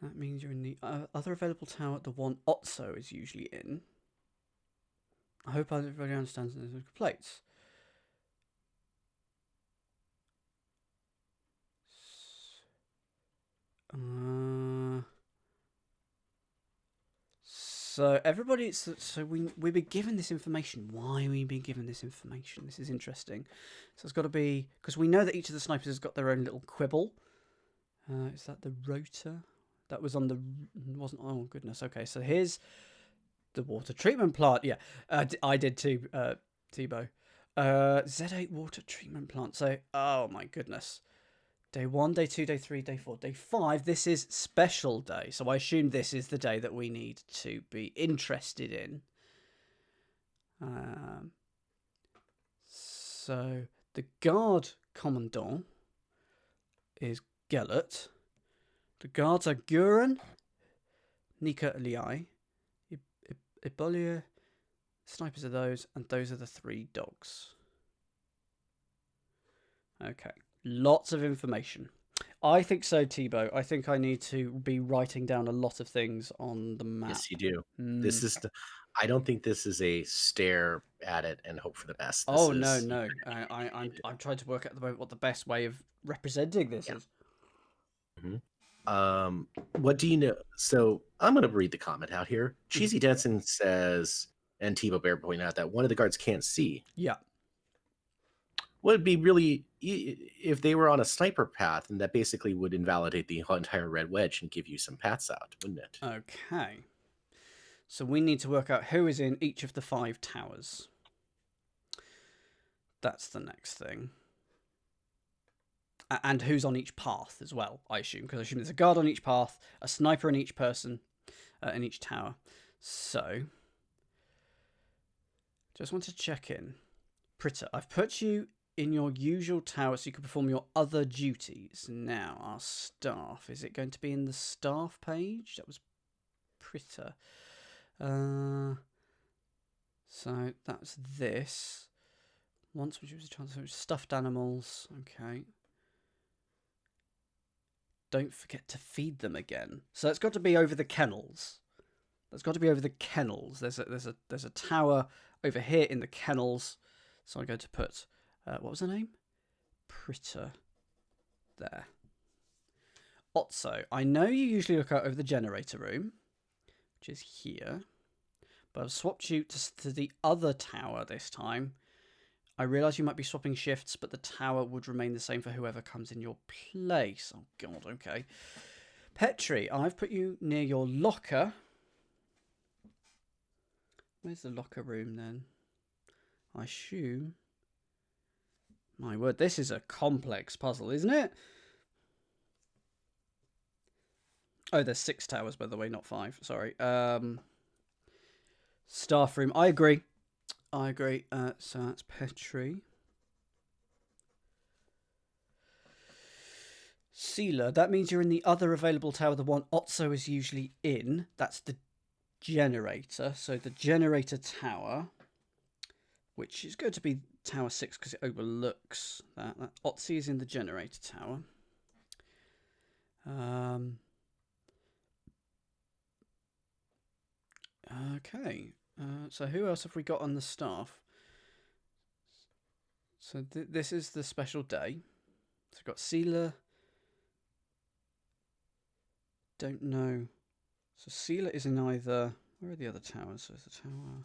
That means you're in the other available tower, the one Otso is usually in. I hope everybody understands the plates. So everybody, so we've been given this information. Why we been given this information? This is interesting. So it's got to be because we know that each of the snipers has got their own little quibble. Is that the rotor? That was on the wasn't. Oh goodness. Okay, so here's the water treatment plant. Yeah, I did too, T-Bow. Z8 water treatment plant. So oh my goodness. Day 1, Day 2, Day 3, Day 4, Day 5. This is special day. So I assume this is the day that we need to be interested in. So the guard commandant is Gellert. The guards are Guren, Nika Liai, Ebolia. Snipers are those, and those are the 3 dogs. Okay. Lots of information. I think so, T-Bow. I think I need to be writing down a lot of things on the map. Yes, you do. This is I don't think this is a stare at it and hope for the best. No. I'm trying to work out what the best way of representing this is. Mm-hmm. What do you know? So I'm going to read the comment out here. QuizzyDan says, and T-Bow Bear pointing out that one of the guards can't see. Yeah. Would be really if they were on a sniper path, and that basically would invalidate the entire red wedge and give you some paths out, wouldn't it? Okay. So we need to work out who is in each of the 5 towers. That's the next thing. And who's on each path as well, I assume. Because I assume there's a guard on each path, a sniper in each person, in each tower. So, just want to check in. Pritter, I've put you in your usual tower so you can perform your other duties. Now, our staff. Is it going to be in the staff page? That was Pritter. So that's this. Once would use a chance to stuffed animals. Okay. Don't forget to feed them again. So it's got to be over the kennels. That's got to be over the kennels. There's a tower over here in the kennels. So I'm going to put what was her name? Pritter. There. Otso, I know you usually look out over the generator room, which is here, but I've swapped you to the other tower this time. I realise you might be swapping shifts, but the tower would remain the same for whoever comes in your place. Oh, God, okay. Petri, I've put you near your locker. Where's the locker room, then? I assume... My word, this is a complex puzzle, isn't it? Oh, there's 6 towers, by the way, not 5. Sorry. Staff room. I agree. So that's Petri. Sealer. That means you're in the other available tower, the one Otso is usually in. That's the generator. So the generator tower, which is going to be Tower 6 because it overlooks that. Otzi is in the generator tower. Okay. So who else have we got on the staff? So this is the special day. So we've got Sealer. Don't know. So Sealer is in either... Where are the other towers? So there's a tower...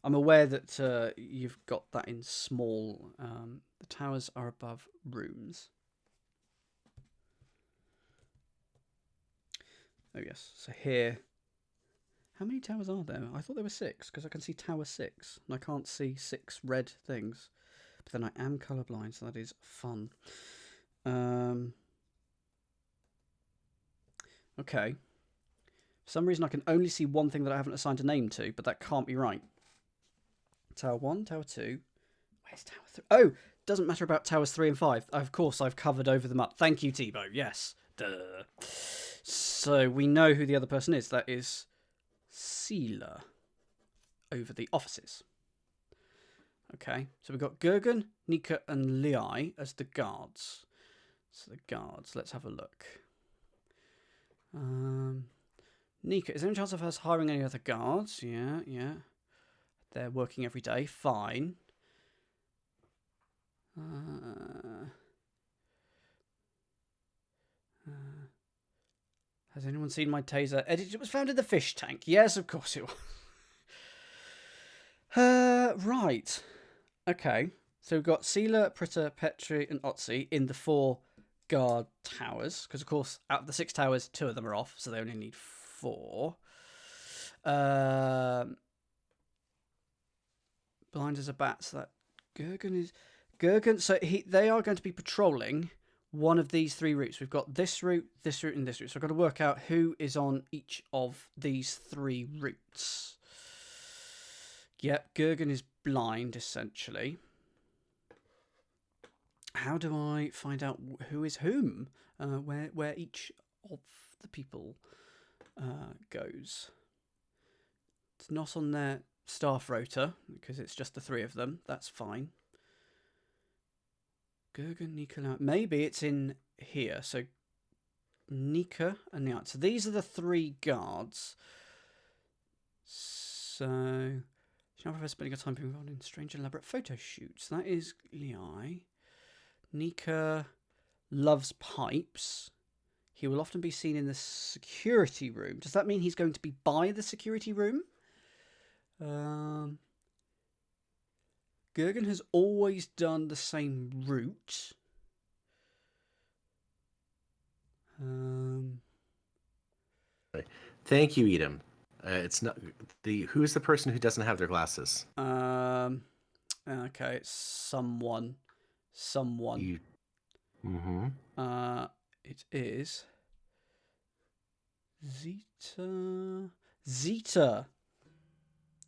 I'm aware that you've got that in small. The towers are above rooms. Oh, yes. So here... How many towers are there? I thought there were 6, because I can see tower 6, and I can't see 6 red things. But then I am colourblind, so that is fun. Okay. For some reason, I can only see one thing that I haven't assigned a name to, but that can't be right. Tower 1, Tower 2. Where's Tower 3? Oh, doesn't matter about Towers 3 and 5. Of course, I've covered over them up. Thank you, Tebow. Yes. Duh. So we know who the other person is. That is Sealer over the offices. Okay, so we've got Gergen, Nika, and Lei as the guards. So the guards, let's have a look. Nika, is there any chance of us hiring any other guards? Yeah. They're working every day. Fine. Has anyone seen my taser? It was found in the fish tank. Yes, of course it was. Right. Okay. So we've got Sealer, Pritter, Petri, and Otzi in the 4 guard towers. Because, of course, out of the 6 towers, 2 of them are off. So they only need 4. Blind as a bat. So that Gergen is... Gergen... So they are going to be patrolling one of these 3 routes. We've got this route, and this route. So I've got to work out who is on each of these 3 routes. Yep, Gergen is blind, essentially. How do I find out who is whom? Where each of the people goes? It's not on their staff rota, because it's just the 3 of them. That's fine. Gergen, Nika, maybe it's in here. So Nika and Nia. So these are the 3 guards. So she never spending a time being involved in strange and elaborate photo shoots. That is Lei. Nika loves pipes. He will often be seen in the security room. Does that mean he's going to be by the security room? Gergen has always done the same route. Thank you, Edom. It's not the who is the person who doesn't have their glasses? Okay, it's someone. It is Zeta.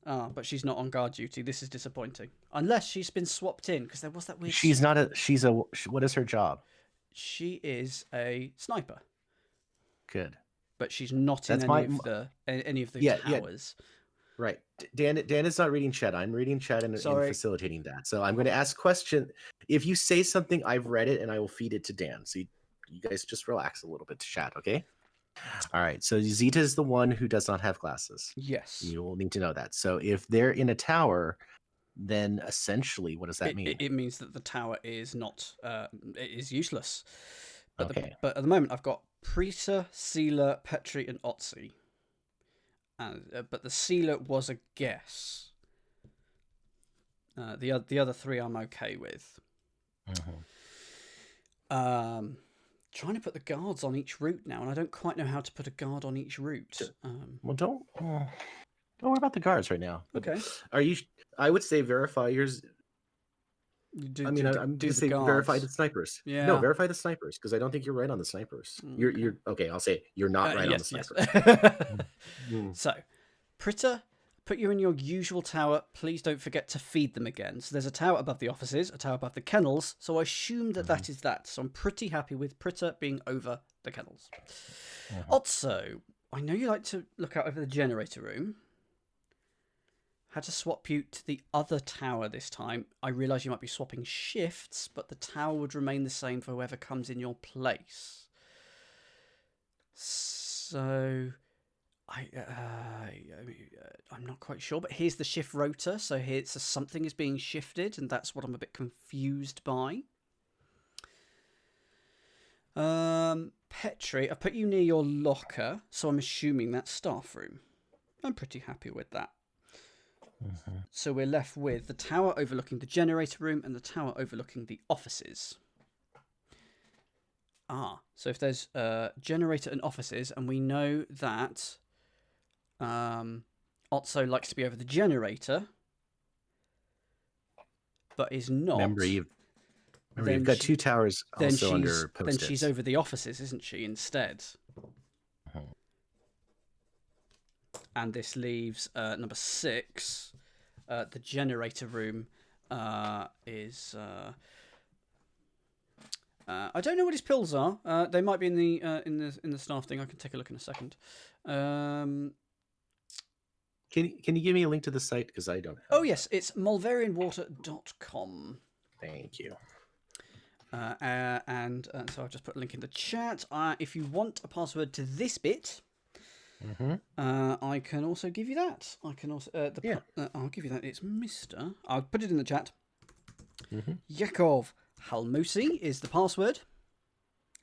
But she's not on guard duty. This is disappointing. Unless she's been swapped in, because there was that weird... What is her job? She is a sniper. Good. But she's not in any of the towers. Yeah. Right. Dan is not reading chat. I'm reading chat and facilitating that. So I'm going to ask question. If you say something, I've read it and I will feed it to Dan. So you guys just relax a little bit to chat, okay? All right. So Zeta is the one who does not have glasses. Yes. You will need to know that. So if they're in a tower, then essentially, what does that mean? It means that the tower is not... it is useless. But okay. But at the moment, I've got Pritter, Sealer, Petri, and Otzi. But the Sealer was a guess. The other 3 I'm okay with. Trying to put the guards on each route now, and I don't quite know how to put a guard on each route. Well, don't worry about the guards right now. Okay. I would say verify yours. I'm going to say verify the snipers. Yeah. No, verify the snipers, because I don't think you're right on the snipers. Okay. You're okay. I'll say you're not right on the snipers. Yes. So, Pritter, put you in your usual tower. Please don't forget to feed them again. So there's a tower above the offices, a tower above the kennels. So I assume that is that. So I'm pretty happy with Pritter being over the kennels. Also, I know you like to look out over the generator room. Had to swap you to the other tower this time. I realise you might be swapping shifts, but the tower would remain the same for whoever comes in your place. So I'm not quite sure, but here's the shift rotor. So something is being shifted, and that's what I'm a bit confused by. Petri, I put you near your locker, so I'm assuming that's staff room. I'm pretty happy with that. So we're left with the tower overlooking the generator room and the tower overlooking the offices. So if there's generator and offices, and we know that Otso likes to be over the generator, but is not. Remember, you've got 2 towers also under post-its. Then she's over the offices, isn't she, instead? And this leaves number 6. The generator room is... I don't know what his pills are. They might be in the staff thing. I can take a look in a second. Can you give me a link to the site, because I don't have Oh yes, it's mulvarianwater.com. Thank you. So I'll just put a link in the chat. If you want a password to this bit, I can also give you that. I can also I'll give you that. It's Mr. I'll put it in the chat. Yakov Halmusi is the password.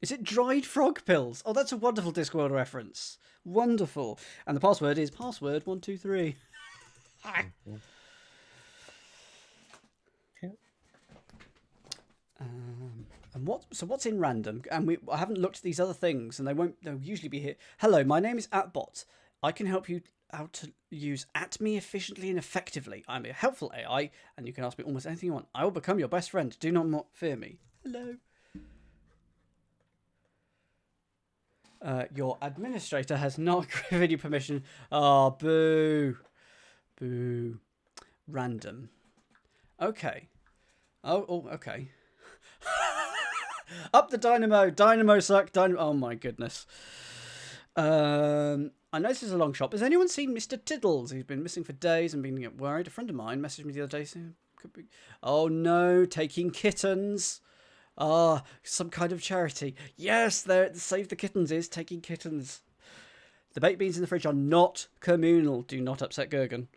Is it dried frog pills? Oh, that's a wonderful Discworld reference. Wonderful. And the password is password123. And what's in random? And I haven't looked at these other things, and they'll usually be here. Hello, my name is Atbot. I can help you how to use @me efficiently and effectively. I'm a helpful AI, and you can ask me almost anything you want. I will become your best friend. Do not fear me. Hello. Your administrator has not given you permission. Oh, boo. Boo. Random. Okay. Oh, okay. Up the dynamo. Dynamo suck. Oh, my goodness. I know this is a long shot. Has anyone seen Mr. Tiddles? He's been missing for days and been getting worried. A friend of mine messaged me the other day saying, oh no, taking kittens. Some kind of charity. Yes, Save the Kittens is taking kittens. The baked beans in the fridge are not communal. Do not upset Gergen.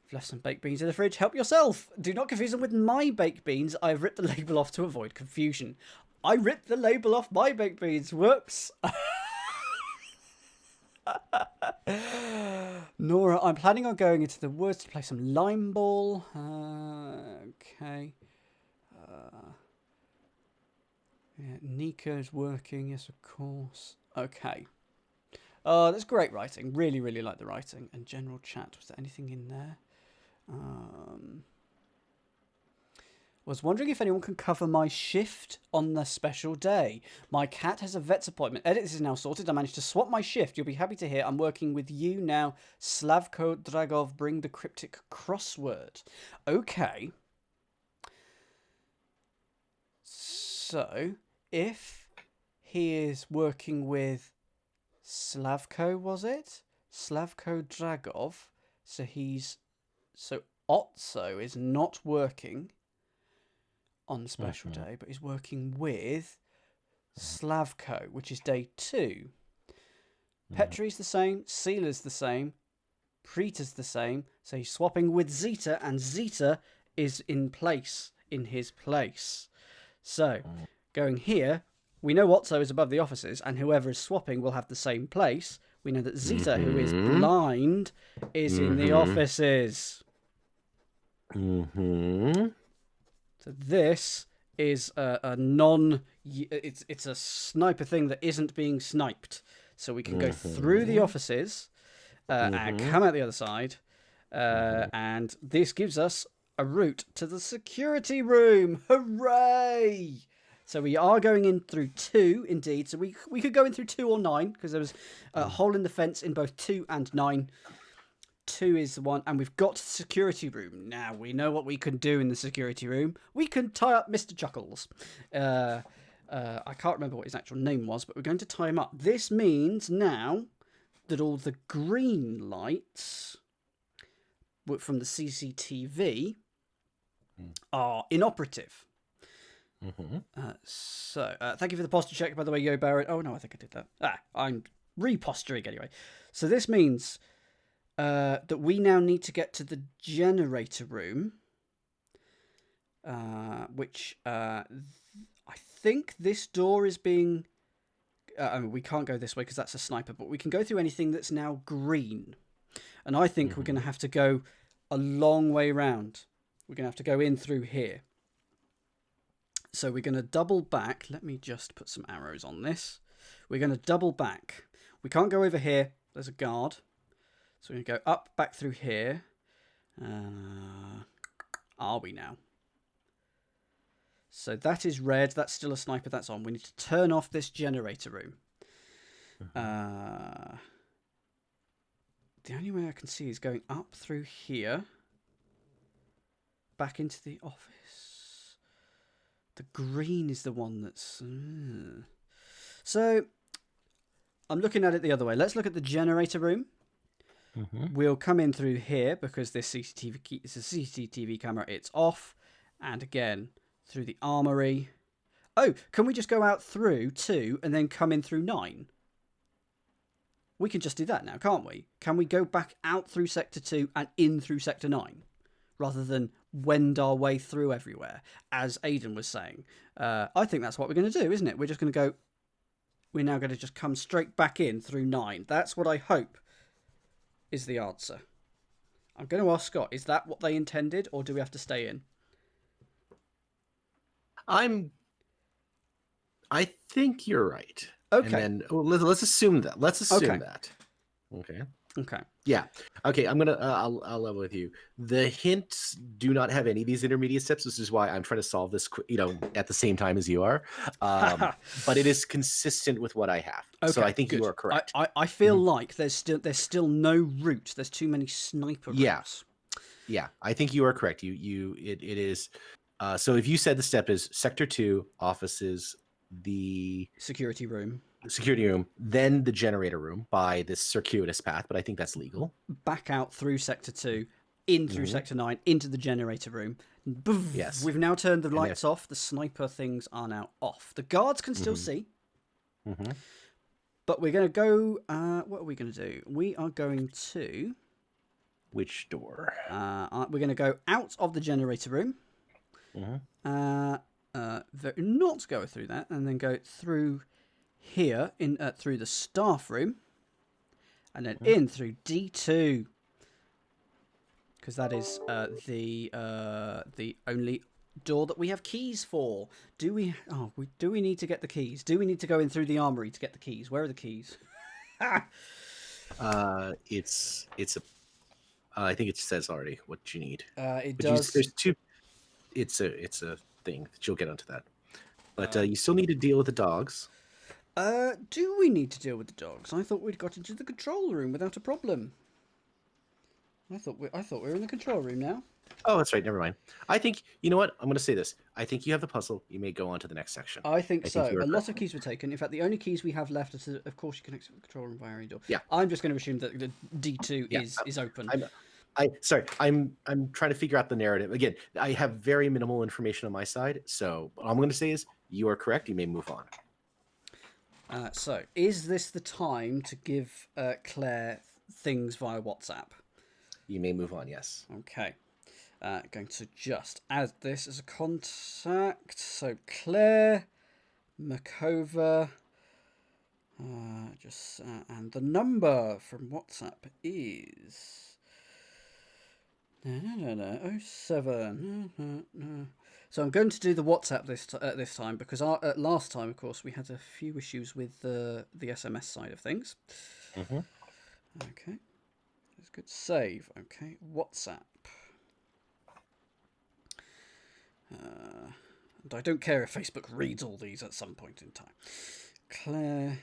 I've left some baked beans in the fridge. Help yourself. Do not confuse them with my baked beans. I've ripped the label off to avoid confusion. I ripped the label off my baked beans. Whoops. Nora, I'm planning on going into the woods to play some lime ball. Okay. Yeah, Nico's working. Yes, of course. Okay. That's great writing. Really, really like the writing. And general chat. Was there anything in there? Was wondering if anyone can cover my shift on the special day. My cat has a vet's appointment. Edit, this is now sorted. I managed to swap my shift. You'll be happy to hear I'm working with you now. Slavko Dragov, bring the cryptic crossword. Okay. So, if he is working with Slavko, was it? Slavko Dragov. So Otso is not working on special day, but he's working with Slavko, which is day 2. Petri's the same, Sealer's the same, Preeta's the same, so he's swapping with Zeta, and Zeta is in his place. So, going here, we know Otso is above the offices, and whoever is swapping will have the same place. We know that Zeta, who is blind, is in the offices. So this is it's a sniper thing that isn't being sniped. So we can go through the offices and come out the other side. And this gives us a route to the security room. Hooray! So we are going in through 2, indeed. So we could go in through 2 or 9, because there was a hole in the fence in both 2 and 9. 2 is the one, and we've got the security room. Now, we know what we can do in the security room. We can tie up Mr. Chuckles. I can't remember what his actual name was, but we're going to tie him up. This means now that all the green lights from the CCTV are inoperative. So, thank you for the posture check, by the way, Yo Barrett. Oh, no, I think I did that. I'm reposturing anyway. So this means that we now need to get to the generator room, which I think this door is being... we can't go this way because that's a sniper, but we can go through anything that's now green. And I think we're going to have to go a long way round. We're going to have to go in through here. So we're going to double back. Let me just put some arrows on this. We're going to double back. We can't go over here. There's a guard. So we're going to go up, back through here. Are we now? So that is red. That's still a sniper. That's on. We need to turn off this generator room. The only way I can see is going up through here. Back into the office. The green is the one that's... So, I'm looking at it the other way. Let's look at the generator room. We'll come in through here because this CCTV is a CCTV camera. It's off. And again, through the armory. Oh, can we just go out through 2 and then come in through 9? We can just do that now, can't we? Can we go back out through Sector 2 and in through Sector 9? Rather than wend our way through everywhere, as Aidan was saying. I think that's what we're going to do, isn't it? We're just going to go... We're now going to just come straight back in through 9. That's what I hope is the answer. I'm going to ask Scott, is that what they intended, or do we have to stay in? I think you're right. Okay. And then let's assume that. Let's assume that. Okay. Okay. Yeah. Okay. I'm gonna. I'll level with you. The hints do not have any of these intermediate steps. This is why I'm trying to solve this, at the same time as you are. But it is consistent with what I have. Okay, so I think good. you are correct. I feel like there's still no route. There's too many sniper routes. Yeah. I think you are correct. It is. So if you said the step is Sector 2, offices, the security room, then the generator room by this circuitous path, but I think that's legal. Back out through Sector 2, in through Sector 9, into the generator room. Yes. We've now turned the lights off. The sniper things are now off. The guards can still see. But we're going to go... what are we going to do? We are going to... Which door? We're going to go out of the generator room. Not go through that, and then go through here through the staff room, and then in through D2, because that is the only door that we have keys for. Do we need to get the keys? Do we need to go in through the armory to get the keys? Where are the keys? It's a. I think it says already what you need. It does. There's 2. It's a thing that you'll get onto that, but you still need to deal with the dogs. Do we need to deal with the dogs? I thought we'd got into the control room without a problem. I thought we were in the control room now. Oh, that's right. Never mind. I think, you know what? I'm going to say this. I think you have the puzzle. You may go on to the next section. I think so. A lot of keys were taken. In fact, the only keys we have left is, of course, you can exit the control room via any door. Yeah. I'm just going to assume that the D2 is open. I'm trying to figure out the narrative. Again, I have very minimal information on my side, so all I'm going to say is you are correct. You may move on. So, is this the time to give Claire things via WhatsApp? You may move on, yes. Okay. Going to just add this as a contact. So, Claire, Mcover, and the number from WhatsApp is... 07. So I'm going to do the WhatsApp this time because last time, of course, we had a few issues with the SMS side of things. Okay, that's good. Save. Okay, WhatsApp. And I don't care if Facebook reads all these at some point in time. Claire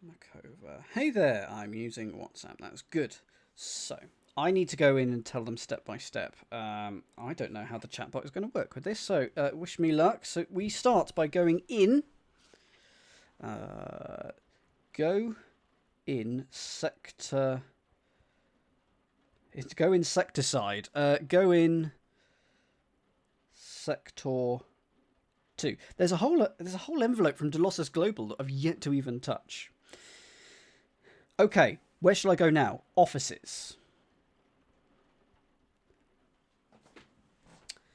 Mcover. Hey there, I'm using WhatsApp. That's good. So... I need to go in and tell them step by step. I don't know how the chatbot is going to work with this, so wish me luck. So we start by going in. Go in sector. It's go in sector side. Go in sector 2. There's a whole envelope from Delossus Global that I've yet to even touch. Okay, where shall I go now? Offices.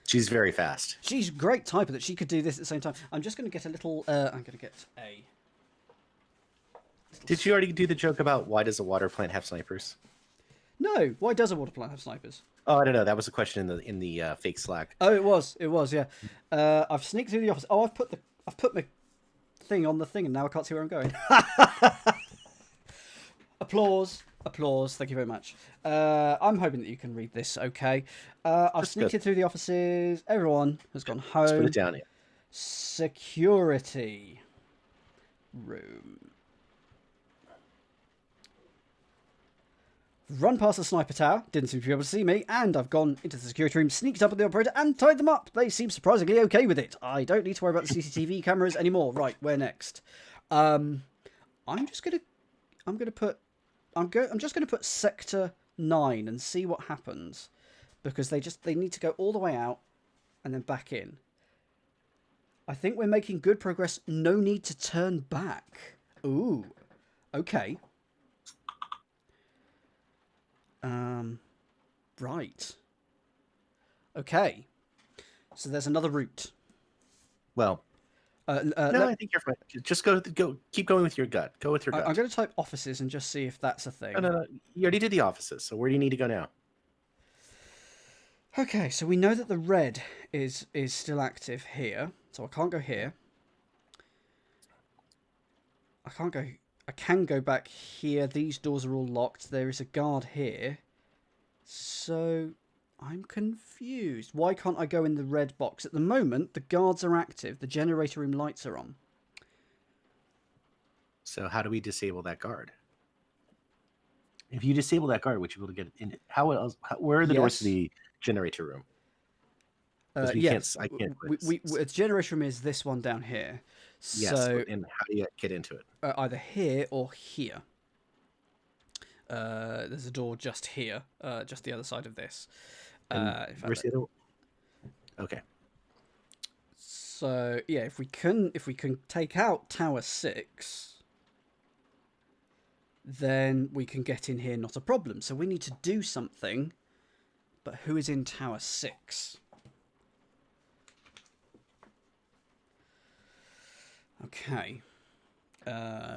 She's very fast. She's a great typer that she could do this at the same time. I'm just going to get a little... I'm going to get a... Did you already do the joke about why does a water plant have snipers? No. Why does a water plant have snipers? Oh, I don't know. That was a question in the fake Slack. Oh, it was. Yeah. I've sneaked through the office. Oh, I've put my thing on the thing, and now I can't see where I'm going. Applause. Applause. Thank you very much. I'm hoping that you can read this okay. I've sneaked in through the offices. Everyone has gone home. Let's put it down here. Security room. Run past the sniper tower, didn't seem to be able to see me, and I've gone into the security room, sneaked up on the operator, and tied them up. They seem surprisingly okay with it. I don't need to worry about the CCTV cameras anymore. Right, where next? I'm just gonna put Sector 9 and see what happens, because they need to go all the way out and then back in. I think we're making good progress. No need to turn back. Ooh, okay. Right. Okay. So there's another route. Well, no, I think you're fine. Just go. Keep going with your gut. Go with your gut. I'm going to type offices and just see if that's a thing. No. You already did the offices. So where do you need to go now? Okay, so we know that the red is still active here, so I can't go here. I can go back here. These doors are all locked. There is a guard here. So I'm confused. Why can't I go in the red box? At the moment, the guards are active. The generator room lights are on. So how do we disable that guard? If you disable that guard, would you be able to get in? How else? Where are the doors to the generator room? Yes, I can't. The generator room is this one down here. Yes, so, and how do you get into it? Either here or here. There's a door just here, just the other side of this. Where's the other one? Okay. So yeah, if we can take out Tower 6, then we can get in here, not a problem. So we need to do something, but who is in Tower 6? Okay.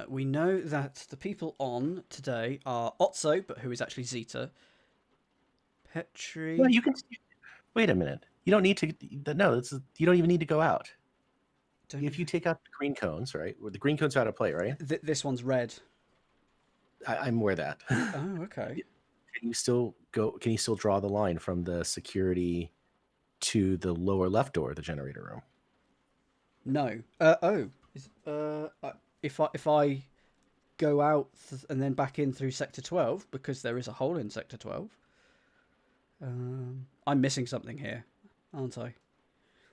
We know that the people on today are Otso, but who is actually Zeta. Petri. Well, you can. Wait a minute. You don't need to. No, you don't even need to go out. If you take out the green cones, right? The green cones are out of play, right? This one's red. I'm aware of that. Oh, okay. Can you still go? Can you still draw the line from the security to the lower left door of the generator room? No. If I go out and then back in through Sector 12, because there is a hole in Sector 12, I'm missing something here, aren't I?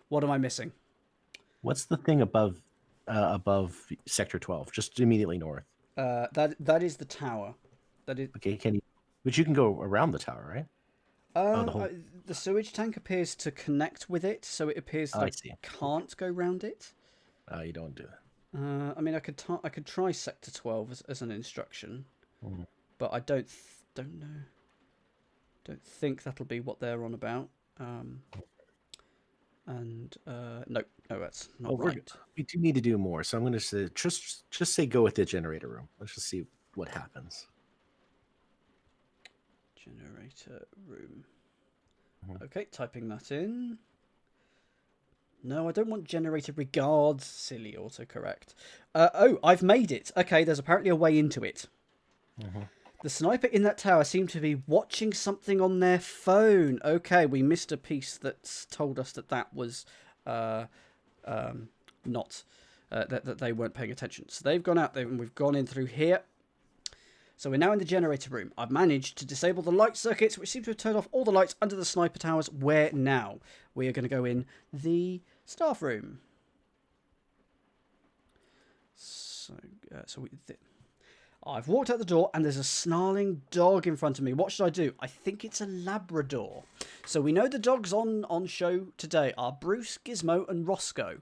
What am I missing? What's the thing above Sector 12, just immediately north? That is the tower. That is okay. But you can go around the tower, right? The sewage tank appears to connect with it, so it appears that I can't go round it. You don't do that. I mean, I could try Sector 12 as an instruction, but I don't know. Don't think that'll be what they're on about. No, that's not right. We do need to do more, so I'm going to say just say go with the generator room. Let's just see what happens. Generator room. Okay, typing that in. No, I don't want generator regards. Silly autocorrect. I've made it. Okay, there's apparently a way into it. The sniper in that tower seemed to be watching something on their phone. Okay, we missed a piece that told us that was not that they weren't paying attention. So they've gone out there and we've gone in through here. So we're now in the generator room. I've managed to disable the light circuits, which seem to have turned off all the lights under the sniper towers. Where now? We are going to go in the staff room. I've walked out the door and there's a snarling dog in front of me. What should I do? I think it's a Labrador. So we know the dogs on show today are Bruce, Gizmo and Roscoe.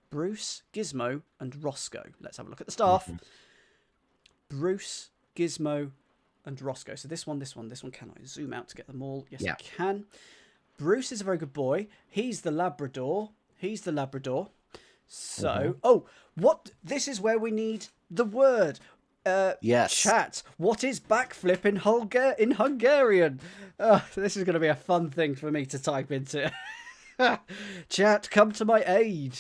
Bruce, Gizmo and Roscoe. Let's have a look at the staff. Bruce, Gizmo and Roscoe. So this one. Can I zoom out to get them all? Yes, I can. Bruce is a very good boy. He's the Labrador. So, what? This is where we need the word. Yes. Chat. What is backflip in Hungarian? This is going to be a fun thing for me to type into. Chat, come to my aid.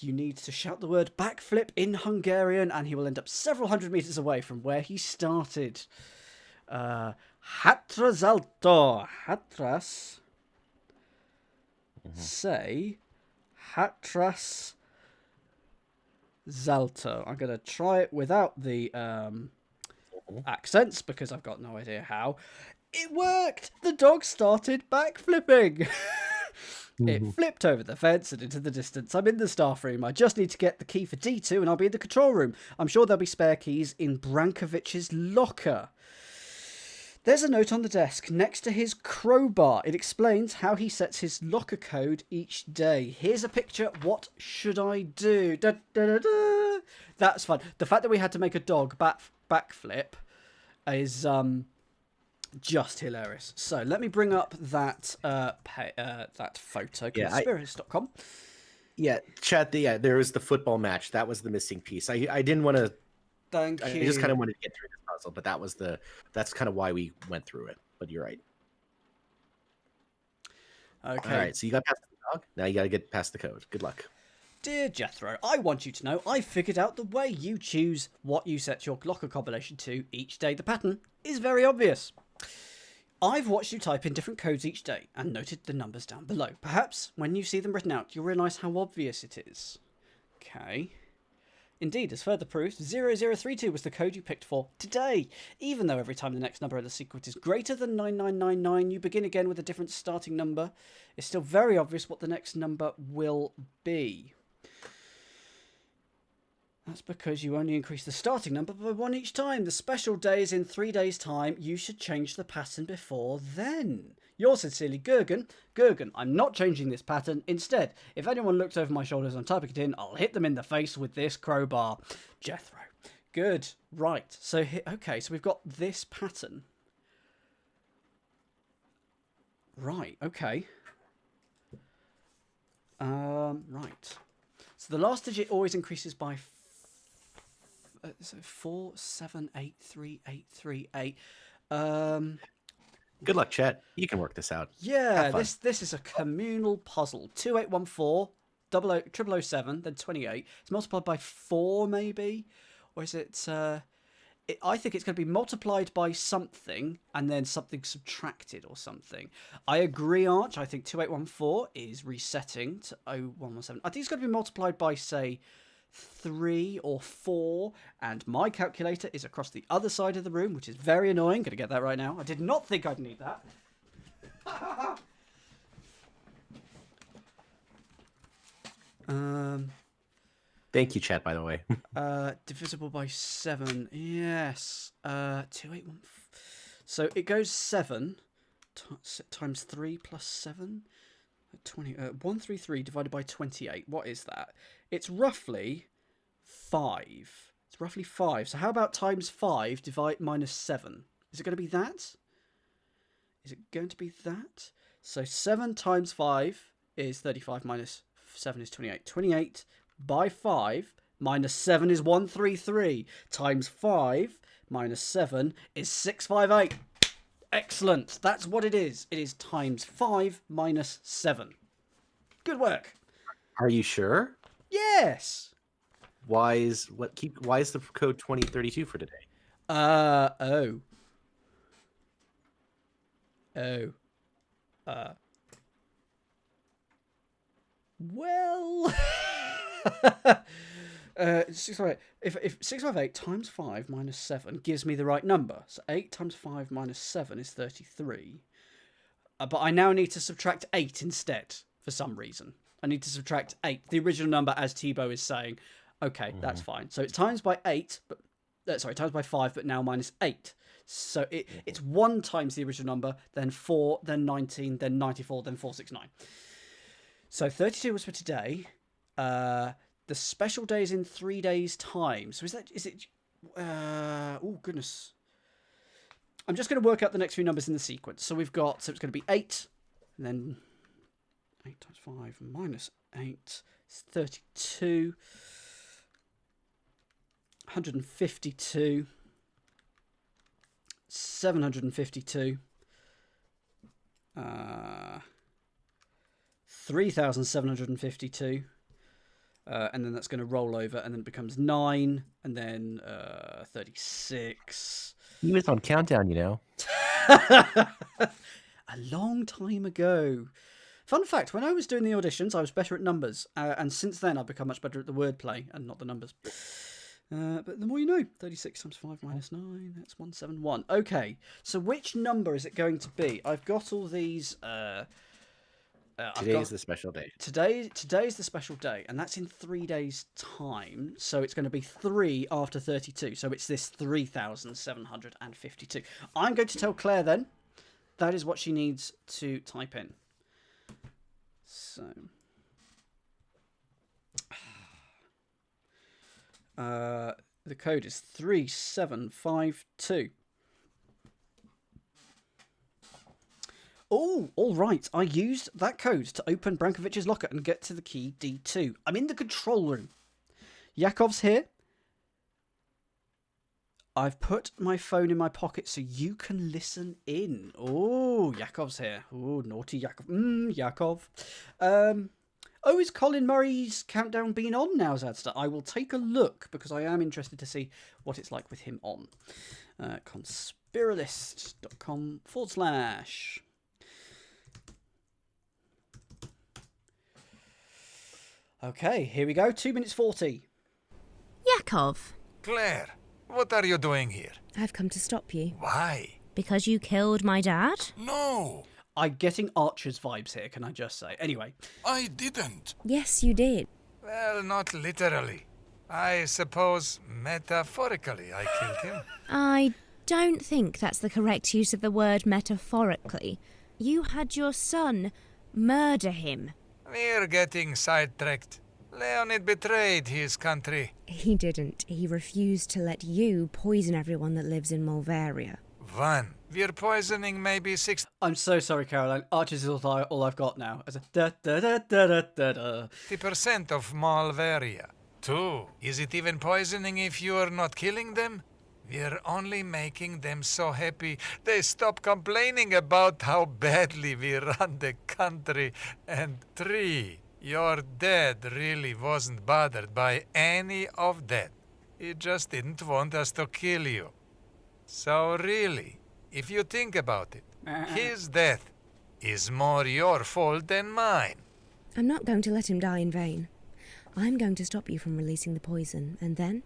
You need to shout the word backflip in Hungarian, and he will end up several hundred meters away from where he started. Hatrazalto. Hatras. Say Hatras Zalto. I'm going to try it without the accents because I've got no idea how. It worked! The dog started backflipping. It flipped over the fence and into the distance. I'm in the staff room. I just need to get the key for D2 and I'll be in the control room. I'm sure there'll be spare keys in Brankovich's locker. There's a note on the desk next to his crowbar. It explains how he sets his locker code each day. Here's a picture. What should I do? Da, da, da, da. That's fun. The fact that we had to make a dog backflip is just hilarious. So let me bring up that that photo. Conspiracy.com. Yeah, chat. There was the football match. That was the missing piece. I didn't want to. Thank you. I just kind of wanted to get through this puzzle, but that's kind of why we went through it. But you're right. Okay. All right. So you got past the dog. Now you got to get past the code. Good luck. Dear Jethro, I want you to know I figured out the way you choose what you set your locker combination to each day. The pattern is very obvious. I've watched you type in different codes each day and noted the numbers down below. Perhaps when you see them written out, you'll realise how obvious it is. Okay. Indeed, as further proof, 0032 was the code you picked for today. Even though every time the next number in the sequence is greater than 9999, you begin again with a different starting number. It's still very obvious what the next number will be. That's because you only increase the starting number by 1 each time. The special day is in 3 days' time. You should change the pattern before then. Yours sincerely, Gurgen. Gurgen, I'm not changing this pattern. Instead, if anyone looks over my shoulders and I'm typing it in, I'll hit them in the face with this crowbar. Jethro. Good. Right. So, okay, so we've got this pattern. Right. Okay. Right. So the last digit always increases by 4, 7, 8, 3, 8, 3, 8. Good luck, chat. You can work this out. Yeah, this is a communal puzzle. 2814, 0007, then 28. It's multiplied by 4, maybe? Or is it... I think it's going to be multiplied by something and then something subtracted or something. I agree, Arch. I think 2814 is resetting to 0117. I think it's going to be multiplied by, say, 3 or 4, and my calculator is across the other side of the room, which is very annoying. Gonna get that right now. I did not think I'd need that. Thank you, chat, by the way. Divisible by 7. Yes. 2814. So it goes 7 times 3 plus 7. 133 divided by 28. What is that? It's roughly 5. It's roughly 5. So how about times 5 divide minus 7? Is it going to be that? Is it going to be that? So 7 times 5 is 35 minus 7 is 28. 28 by 5 minus 7 is 133. Times 5 minus 7 is 658. Excellent. That's what it is. It is times 5 minus 7. Good work. Are you sure? Yes. Why is the code 2032 for today? Well, if 658 times 5 minus 7 gives me the right number, so 8 times 5 minus 7 is 33. But I now need to subtract 8 instead for some reason. I need to subtract 8, the original number, as Tebow is saying. Okay, that's fine. So it's times by 8, but times by 5, but now minus 8. So it's 1 times the original number, then 4, then 19, then 94, then 469. So 32 was for today. The special day is in 3 days' time. So is it? Oh goodness! I'm just going to work out the next few numbers in the sequence. So we've got. So it's going to be 8, and then 8 times 5 minus 8 is 32. 152. 752. 3,752. And then that's going to roll over, and then it becomes 9, and then 36. He was on Countdown, you know. A long time ago. Fun fact, when I was doing the auditions, I was better at numbers. And since then, I've become much better at the wordplay and not the numbers. But the more you know. 36 times 5 minus 9, that's 171. Okay, so which number is it going to be? I've got all these... Today is the special day. Today is the special day, and that's in 3 days' time. So it's going to be 3 after 32. So it's this 3,752. I'm going to tell Claire then. That is what she needs to type in. So, the code is 3752. Oh, all right. I used that code to open Brankovic's locker and get to the key D2. I'm in the control room. Yakov's here. I've put my phone in my pocket so you can listen in. Oh, Yakov's here. Oh, naughty Yakov. Yakov. Oh, is Colin Murray's countdown been on now, Zadster? I will take a look because I am interested to see what it's like with him on. Conspiralist.com/. Okay, here we go. 2 minutes 40. Yakov. Claire, what are you doing here? I've come to stop you. Why? Because you killed my dad? No, I'm getting Archer's vibes here, can I just say? Anyway. I didn't. Yes, you did. Well, not literally. I suppose metaphorically I killed him. I don't think that's the correct use of the word metaphorically. You had your son murder him. We're getting sidetracked. Leonid betrayed his country. He didn't. He refused to let you poison everyone that lives in Mulvaria. One, we're poisoning maybe 60% I'm so sorry, Caroline. Archer's is all I've got now. As a da-da-da-da-da-da. of Malvaria. Two, is it even poisoning if you're not killing them? We're only making them so happy they stop complaining about how badly we run the country. And three, your dad really wasn't bothered by any of that. He just didn't want us to kill you. So really, if you think about it, his death is more your fault than mine. I'm not going to let him die in vain. I'm going to stop you from releasing the poison, and then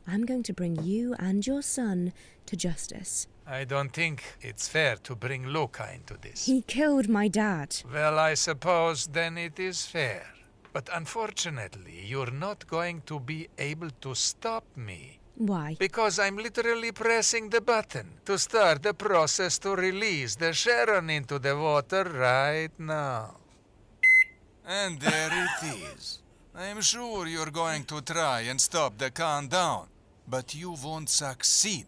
I'm going to bring you and your son to justice. I don't think it's fair to bring Luca into this. He killed my dad. Well, I suppose then it is fair. But unfortunately, you're not going to be able to stop me. Why? Because I'm literally pressing the button to start the process to release the Sharon into the water right now. And there it is. I'm sure you're going to try and stop the countdown, but you won't succeed.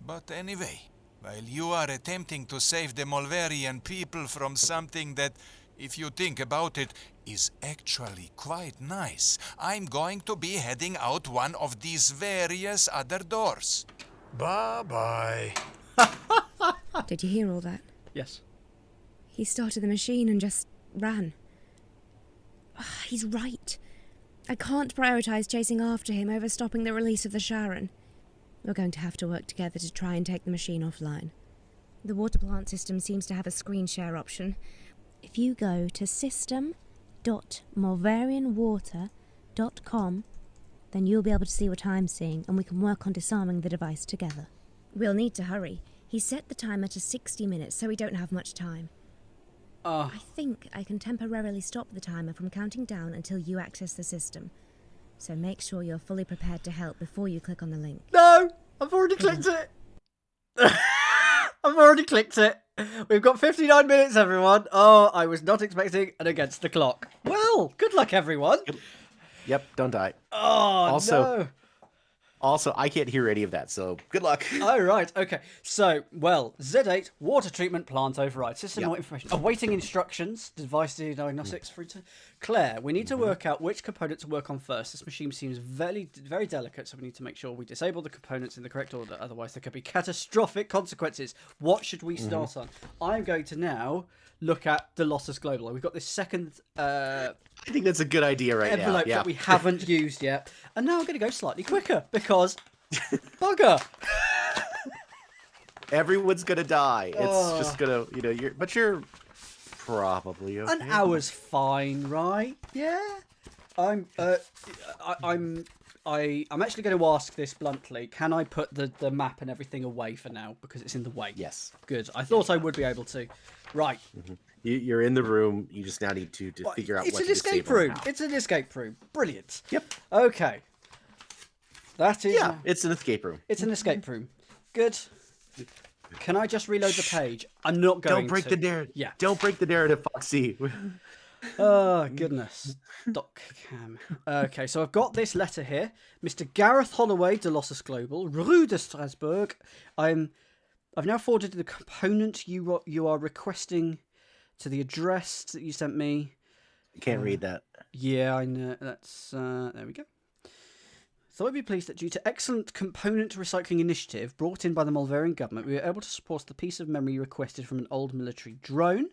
But anyway, while you are attempting to save the Mulvarian people from something that, if you think about it, is actually quite nice, I'm going to be heading out one of these various other doors. Bye-bye. Did you hear all that? Yes. He started the machine and just ran. He's right. I can't prioritise chasing after him over stopping the release of the Sharon. We're going to have to work together to try and take the machine offline. The water plant system seems to have a screen share option. If you go to system.mulvarianwater.com, then you'll be able to see what I'm seeing, and we can work on disarming the device together. We'll need to hurry. He set the timer to 60 minutes, so we don't have much time. I think I can temporarily stop the timer from counting down until you access the system. So make sure you're fully prepared to help before you click on the link. No! I've already clicked it! I've already clicked it. We've got 59 minutes, everyone. Oh, I was not expecting an against the clock. Well, good luck, everyone. Yep, don't die. Oh, no. Also, I can't hear any of that, so good luck. Oh, right. Okay. So, well, Z8, water treatment plant override. System more information. Awaiting instructions. Device diagnostics. Claire, we need to work out which component to work on first. This machine seems very, very delicate, so we need to make sure we disable the components in the correct order. Otherwise, there could be catastrophic consequences. What should we start on? I'm going to now look at the Lossus Global. We've got this second I think that's a good idea right now. envelope that we haven't used yet. And now I'm going to go slightly quicker because bugger. Everyone's gonna die. It's just gonna, you're probably okay. An hour's fine, right? Yeah. I'm actually going to ask this bluntly. Can I put the map and everything away for now because it's in the way? Yes. Good. I thought I would be able to. Right. You're in the room. You just now need to figure out it's what an to escape disable and room. how. It's an escape room. Brilliant. Yep. Okay. That is. Yeah, it's an escape room. It's an escape room. Good. Can I just reload the page? I'm not going to. Don't break the narrative. Yeah. Don't break the narrative, Foxy. Oh, goodness. .cam. Okay, so I've got this letter here. Mr. Gareth Holloway, de Lossus Global, Rue de Strasbourg. I've now forwarded the component you are requesting to the address that you sent me. You can't read that. Yeah, I know. That's there we go. So I'd be pleased that due to excellent component recycling initiative brought in by the Malverian government, we were able to support the piece of memory requested from an old military drone.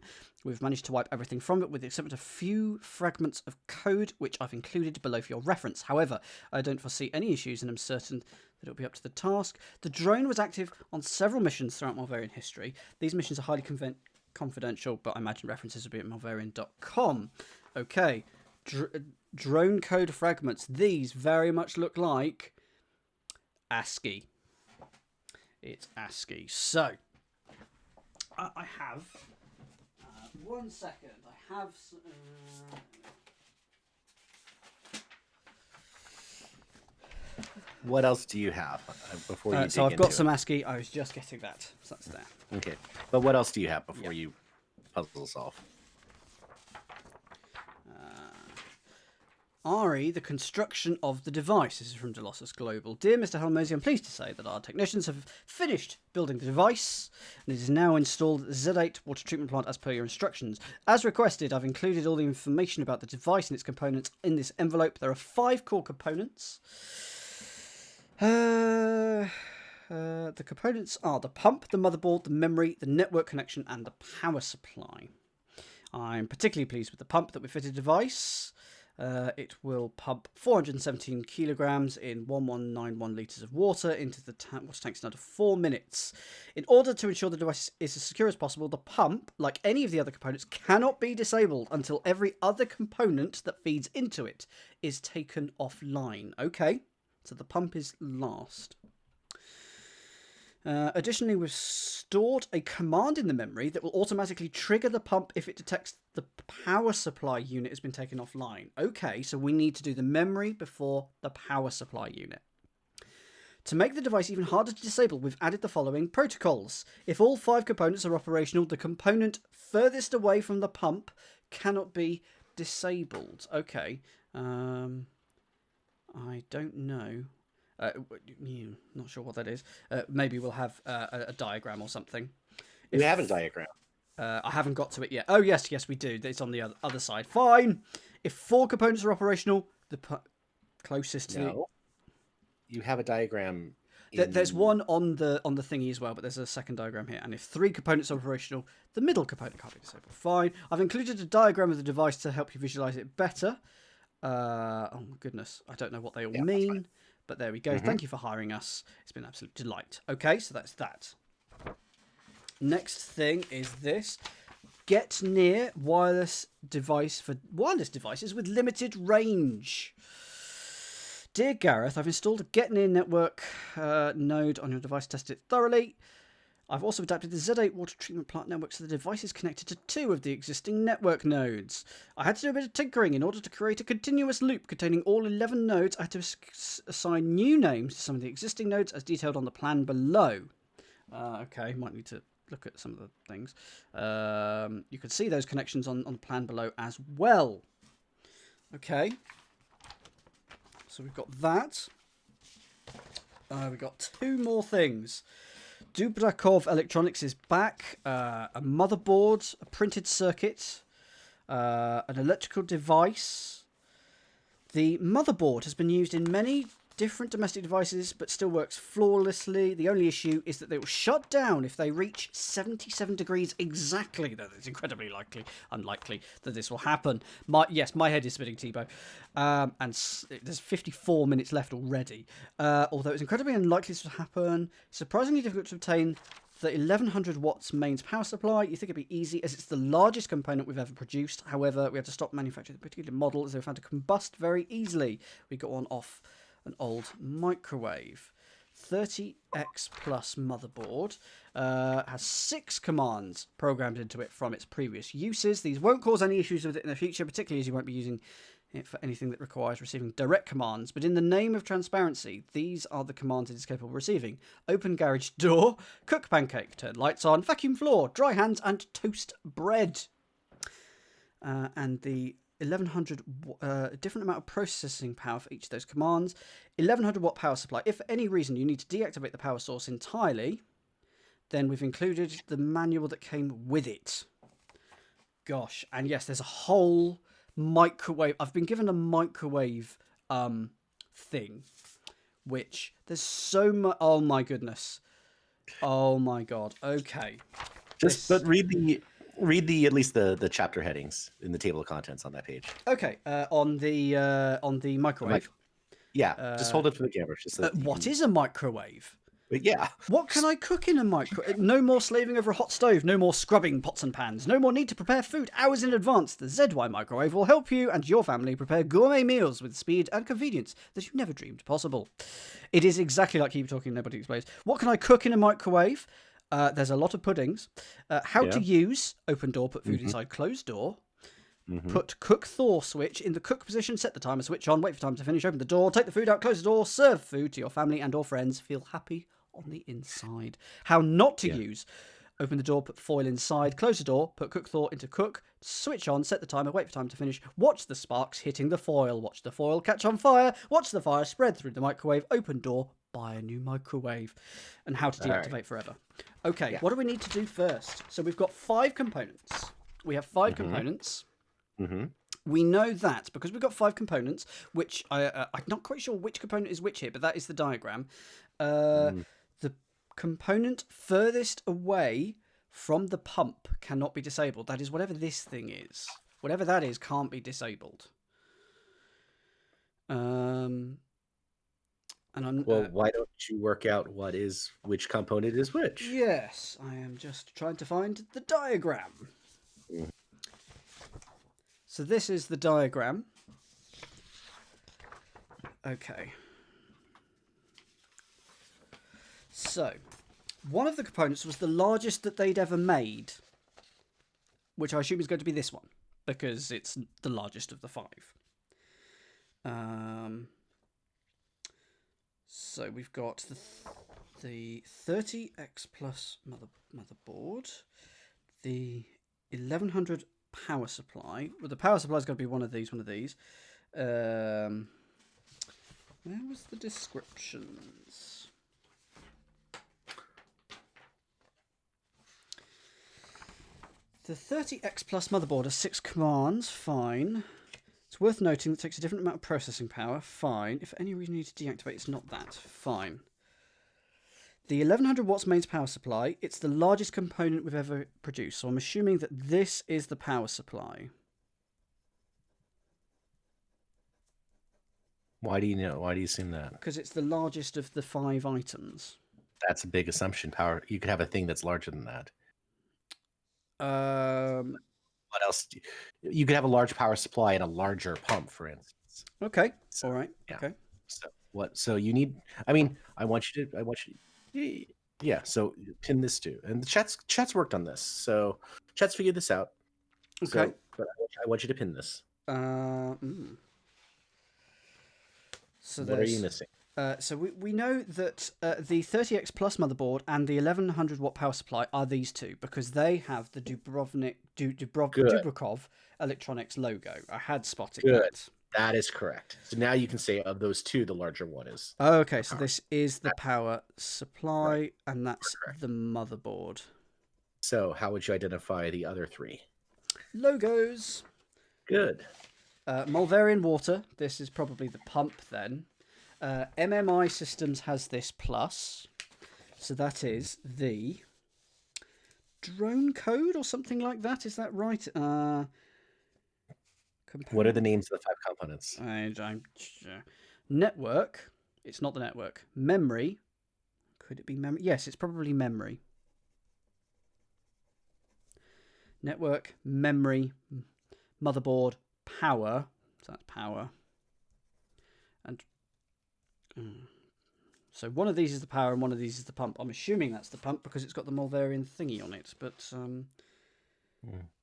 We've managed to wipe everything from it with the exception of a few fragments of code, which I've included below for your reference. However, I don't foresee any issues and I'm certain that it'll be up to the task. The drone was active on several missions throughout Malverian history. These missions are highly confidential, but I imagine references will be at malverian.com. Okay. Drone code fragments. These very much look like ASCII. It's ASCII. So, I have... 1 second. I have... What else do you have before you dig so I've got into some ASCII. I was just getting that. So that's there. it? Okay. But what else do you have before you puzzle solve? RE, the construction of the device. This is from de Lossus Global. Dear Mr. Helmozy, I'm pleased to say that our technicians have finished building the device and it is now installed at the Z8 water treatment plant as per your instructions. As requested, I've included all the information about the device and its components in this envelope. There are 5 core components. The components are the pump, the motherboard, the memory, the network connection, and the power supply. I'm particularly pleased with the pump that we fitted device. It will pump 417 kilograms in 1191 litres of water into the water tanks in under 4 minutes. In order to ensure the device is as secure as possible, the pump, like any of the other components, cannot be disabled until every other component that feeds into it is taken offline. Okay, so the pump is last. Additionally, we've stored a command in the memory that will automatically trigger the pump if it detects the power supply unit has been taken offline. Okay, so we need to do the memory before the power supply unit. To make the device even harder to disable, we've added the following protocols. If all 5 components are operational, the component furthest away from the pump cannot be disabled. Okay, I don't know. Not sure what that is. Maybe we'll have a diagram or something. We have a diagram. I haven't got to it yet. Oh, yes, we do. It's on the other side. Fine. If 4 components are operational, the closest to... No. You have a diagram. There's one on the thingy as well, but there's a second diagram here. And if 3 components are operational, the middle component can't be disabled. Fine. I've included a diagram of the device to help you visualize it better. Oh, my goodness. I don't know what they all mean. But there we go. Thank you for hiring us. It's been an absolute delight. Okay, so that's that. Next thing is this. Get near wireless device for wireless devices with limited range. Dear Gareth, I've installed a Get Near network node on your device, tested it thoroughly. I've also adapted the Z8 water treatment plant network so the device is connected to 2 of the existing network nodes. I had to do a bit of tinkering in order to create a continuous loop containing all 11 nodes. I had to assign new names to some of the existing nodes as detailed on the plan below. Okay, might need to look at some of the things. You can see those connections on the plan below as well. Okay. So we've got that. We've got 2 more things. Dubrakov Electronics is back. A motherboard, a printed circuit, An electrical device. The motherboard has been used in many different domestic devices, but still works flawlessly. The only issue is that they will shut down if they reach 77 degrees exactly. Though it's incredibly unlikely that this will happen. Yes, my head is spinning, Tebow. And there's 54 minutes left already. Although it's incredibly unlikely this will happen. Surprisingly difficult to obtain. The 1100 watts mains power supply, you think it'd be easy as it's the largest component we've ever produced. However, we had to stop manufacturing the particular model as they were found to combust very easily. We got one off an old microwave. 30X Plus motherboard has 6 commands programmed into it from its previous uses. These won't cause any issues with it in the future, particularly as you won't be using it for anything that requires receiving direct commands. But in the name of transparency, these are the commands it is capable of receiving. Open garage door, cook pancake, turn lights on, vacuum floor, dry hands, and toast bread. And the 1100 different amount of processing power for each of those commands. 1100 watt power supply. If for any reason you need to deactivate the power source entirely, then we've included the manual that came with it. Gosh, and yes, there's a whole microwave. I've been given a microwave thing, which there's so much. Oh my goodness. Oh my god. Okay. But read the at least the chapter headings in the table of contents on that page. Okay. On the microwave. Yeah. Just hold it for the camera. Just so what is a microwave? Yeah. What can I cook in a microwave? No more slaving over a hot stove. No more scrubbing pots and pans. No more need to prepare food hours in advance. The ZY microwave will help you and your family prepare gourmet meals with speed and convenience that you never dreamed possible. It is exactly like Keep Talking, Nobody Explains. What can I cook in a microwave? There's a lot of puddings. How to use. Open door, put food inside, closed door. Put cook thaw switch in the cook position, set the timer switch on, wait for time to finish, open the door, take the food out, close the door, serve food to your family and or friends. Feel happy on the inside. How not to use. Open the door, put foil inside, close the door, put cook thaw into cook, switch on, set the timer, wait for time to finish, watch the sparks hitting the foil, watch the foil catch on fire, watch the fire spread through the microwave, open door, buy a new microwave. And how to deactivate forever. Okay, what do we need to do first? So we've got 5 components. We have 5 components. We know that because we've got 5 components, which I'm not quite sure which component is which here, but that is the diagram. The component furthest away from the pump cannot be disabled. That is whatever this thing is. Whatever that is can't be disabled. And I'm why don't you work out which component is which? Yes, I am just trying to find the diagram. So this is the diagram. Okay. So, one of the components was the largest that they'd ever made, which I assume is going to be this one, because it's the largest of the 5. So we've got the 30X Plus motherboard, the 1100 power supply. Well, the power supply is going to be one of these. Where was the descriptions? The 30X Plus motherboard has 6 commands. Fine. It's worth noting that it takes a different amount of processing power. Fine. If for any reason you need to deactivate, it's not that. Fine. The 1100 watts mains power supply, it's the largest component we've ever produced. So I'm assuming that this is the power supply. Why do you know? Why do you assume that? Because it's the largest of the 5 items. That's a big assumption. You could have a thing that's larger than that. What else? You could have a large power supply and a larger pump, for instance. Okay. So, all right. Yeah. Okay. So what? So you need. I mean, I want you to. Yeah. So pin this too, and the chat's worked on this. So chat's figured this out. Okay. So, but I want you to pin this. So what are you missing? So we know that the 30X Plus motherboard and the 1100 watt power supply are these 2 because they have the Dubrokov Electronics logo. I had spotted that. That is correct. So now you can say of those 2, the larger one is. Okay, so this is the power supply, and that's the motherboard. So how would you identify the other 3? Logos. Good. Mulverian water. This is probably the pump then. MMI systems has this plus. So that is the drone code or something like that. Is that right? What are the names of the 5 components? Network. It's not the network. Memory. Could it be memory? Yes, it's probably memory. Network, memory, motherboard, power. So that's power. And so one of these is the power and one of these is the pump. I'm assuming that's the pump because it's got the Mulverian thingy on it. But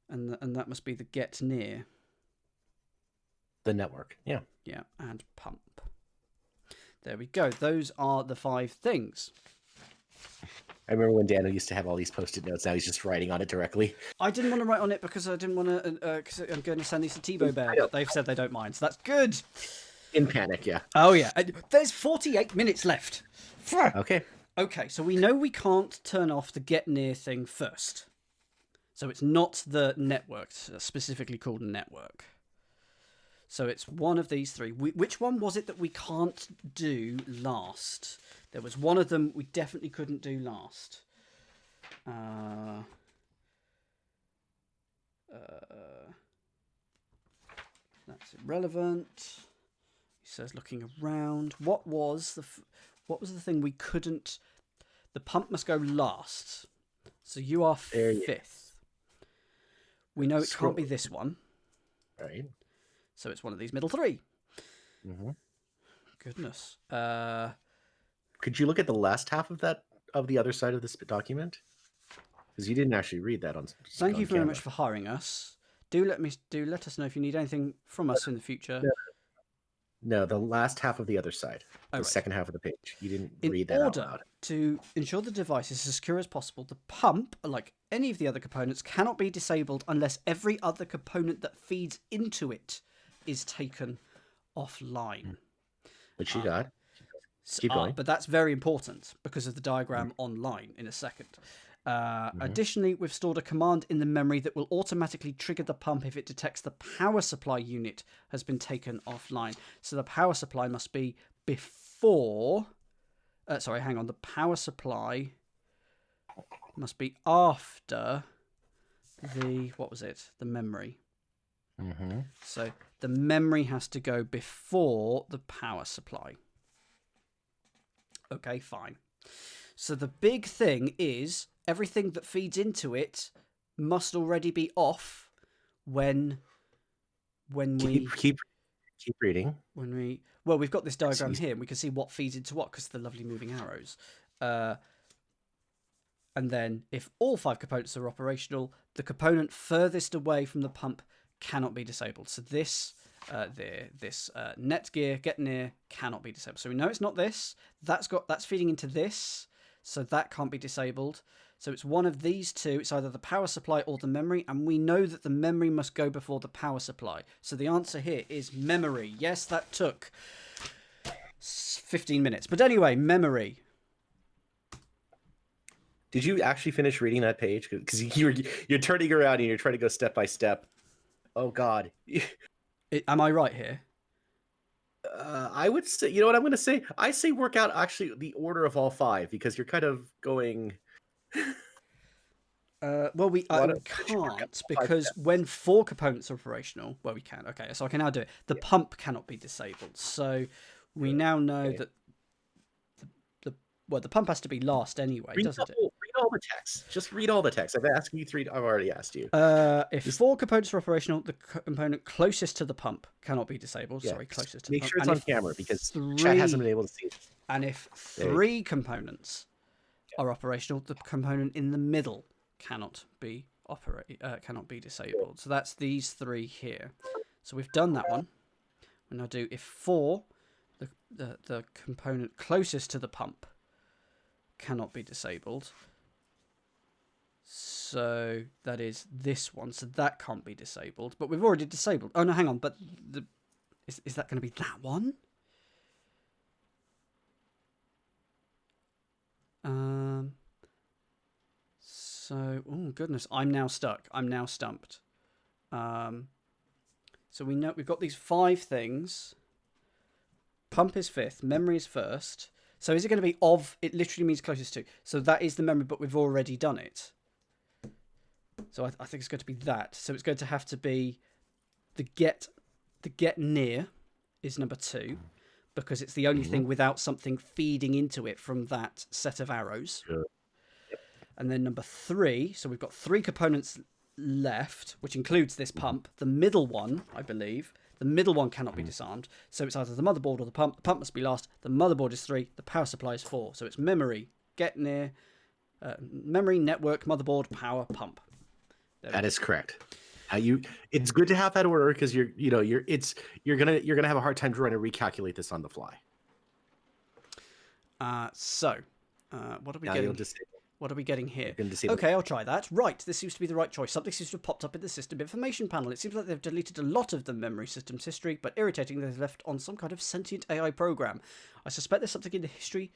and that must be the get near. The network. Yeah. Yeah, and pump. There we go. Those are the 5 things. I remember when Dan used to have all these post-it notes. Now he's just writing on it directly. I didn't want to write on it because I didn't want to. Because I'm going to send these to Tebow Bear, but they've said they don't mind, so that's good. In panic, yeah. Oh yeah, there's 48 minutes left. Okay. Okay, so we know we can't turn off the get near thing first. So it's not the network, specifically called network. So it's one of these 3. Which one was it that we can't do last? There was one of them we definitely couldn't do last. That's irrelevant. He says, looking around. What was the thing we couldn't? The pump must go last. So you are 5th. We know it can't be this one. Right. So it's one of these middle 3. Mm-hmm. Goodness. Could you look at the last half of the other side of this document? Because you didn't actually read that on. Thank you very much for hiring us. Do let us know if you need anything from us in the future. No, the last half of the other side. The second half of the page. You didn't read that out loud. In order to ensure the device is as secure as possible, the pump, like any of the other components, cannot be disabled unless every other component that feeds into is taken offline. Which you got. Keep going. But that's very important because of the diagram online in a second. Additionally, we've stored a command in the memory that will automatically trigger the pump if it detects the power supply unit has been taken offline. So the power supply must be before... the power supply must be after the... What was it? The memory. Mm-hmm. So the memory has to go before the power supply. Okay, fine. So the big thing is everything that feeds into it must already be off when we keep reading. We've got this diagram here and we can see what feeds into what because of the lovely moving arrows. And then if all 5 components are operational, the component furthest away from the pump cannot be disabled. So this net gear, get near, cannot be disabled. So we know it's not this. That's feeding into this, so that can't be disabled. So it's one of these 2. It's either the power supply or the memory, and we know that the memory must go before the power supply. So the answer here is memory. Yes, that took 15 minutes. But anyway, memory. Did you actually finish reading that page? Because you're turning around and you're trying to go step by step. Oh God. Am I right here? I would say, you know what I'm going to say? I say work out actually the order of all 5 because you're kind of going. We can't because when 4 components are operational, we can. Okay, so I can now do it. The pump cannot be disabled. So we now know that the pump has to be last anyway, doesn't it? Read all the text. Just read all the text. I've asked you 3. I've already asked you. If 4 components are operational, the component closest to the pump cannot be disabled. Yeah, Sorry, closest to the pump. Make sure it's on camera because chat hasn't been able to see it. And if 3 components are operational, the component in the middle cannot be disabled. So that's these 3 here. So we've done that one. We now do if 4, the component closest to the pump cannot be disabled. So that is this one. So that can't be disabled. But we've already disabled. Oh no, hang on. But is that going to be that one? So, oh goodness, I'm now stuck. I'm now stumped. So we know we've got these 5 things. Pump is 5th. Memory is 1st. So is it going to be of? It literally means closest to. So that is the memory, but we've already done it. So I think it's going to be that. So it's going to have to be the get near is number 2, because it's the only thing without something feeding into it from that set of arrows. Sure. And then number 3, so we've got 3 components left, which includes this pump. The middle one, I believe, the middle one cannot be disarmed. So it's either the motherboard or the pump. The pump must be last. The motherboard is 3. The power supply is 4. So it's memory, get near, memory, network, motherboard, power, pump. That is correct. It's good to have that order because you're gonna have a hard time trying to recalculate this on the fly. What are we getting? What are we getting here? Okay, Okay, I'll try that. Right, this seems to be the right choice. Something seems to have popped up in the system information panel. It seems like they've deleted a lot of the memory system's history, but irritating they've left on some kind of sentient AI program. I suspect there's something in the history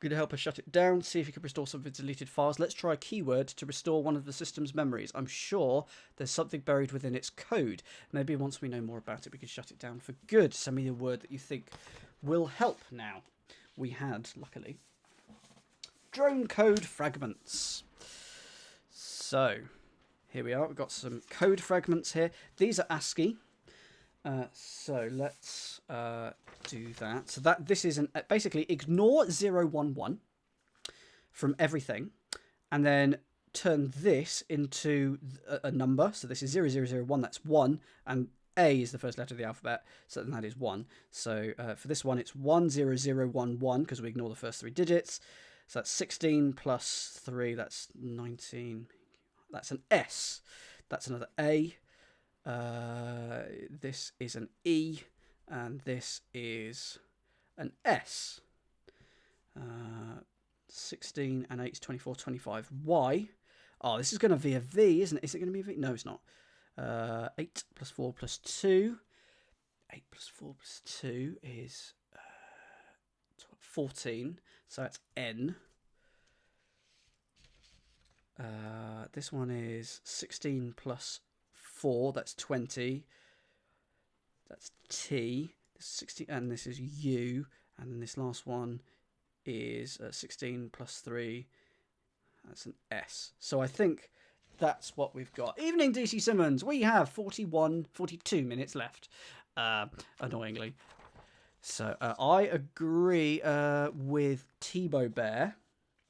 going to help us shut it down, see if you can restore some of its deleted files. Let's try a keyword to restore one of the system's memories. I'm sure there's something buried within its code. Maybe once we know more about it, we can shut it down for good. Send me a word that you think will help now. We had, luckily, drone code fragments. So, here we are. We've got some code fragments here. These are ASCII. So let's do that. So this is basically ignore 011 from everything, and then turn this into a number. So this is 0001. That's 1, and A is the first letter of the alphabet. So then that is 1. So for this one, it's 10011 because we ignore the first 3 digits. So that's 16 plus 3. That's 19. That's an S. That's another A. This is an E, and this is an S. 16 and 8 is 24, 25. Y. Oh, this is going to be a V, isn't it? Is it going to be a V? No, it's not. 8 plus 4 plus 2. 8 plus 4 plus 2 is 14. So that's N. This one is 16 plus 4, that's 20. That's T. This is 16, and this is U. And then this last one is 16 plus 3. That's an S. So I think that's what we've got. Evening, DC Simmons. We have 42 minutes left, annoyingly. So I agree with Tebow Bear.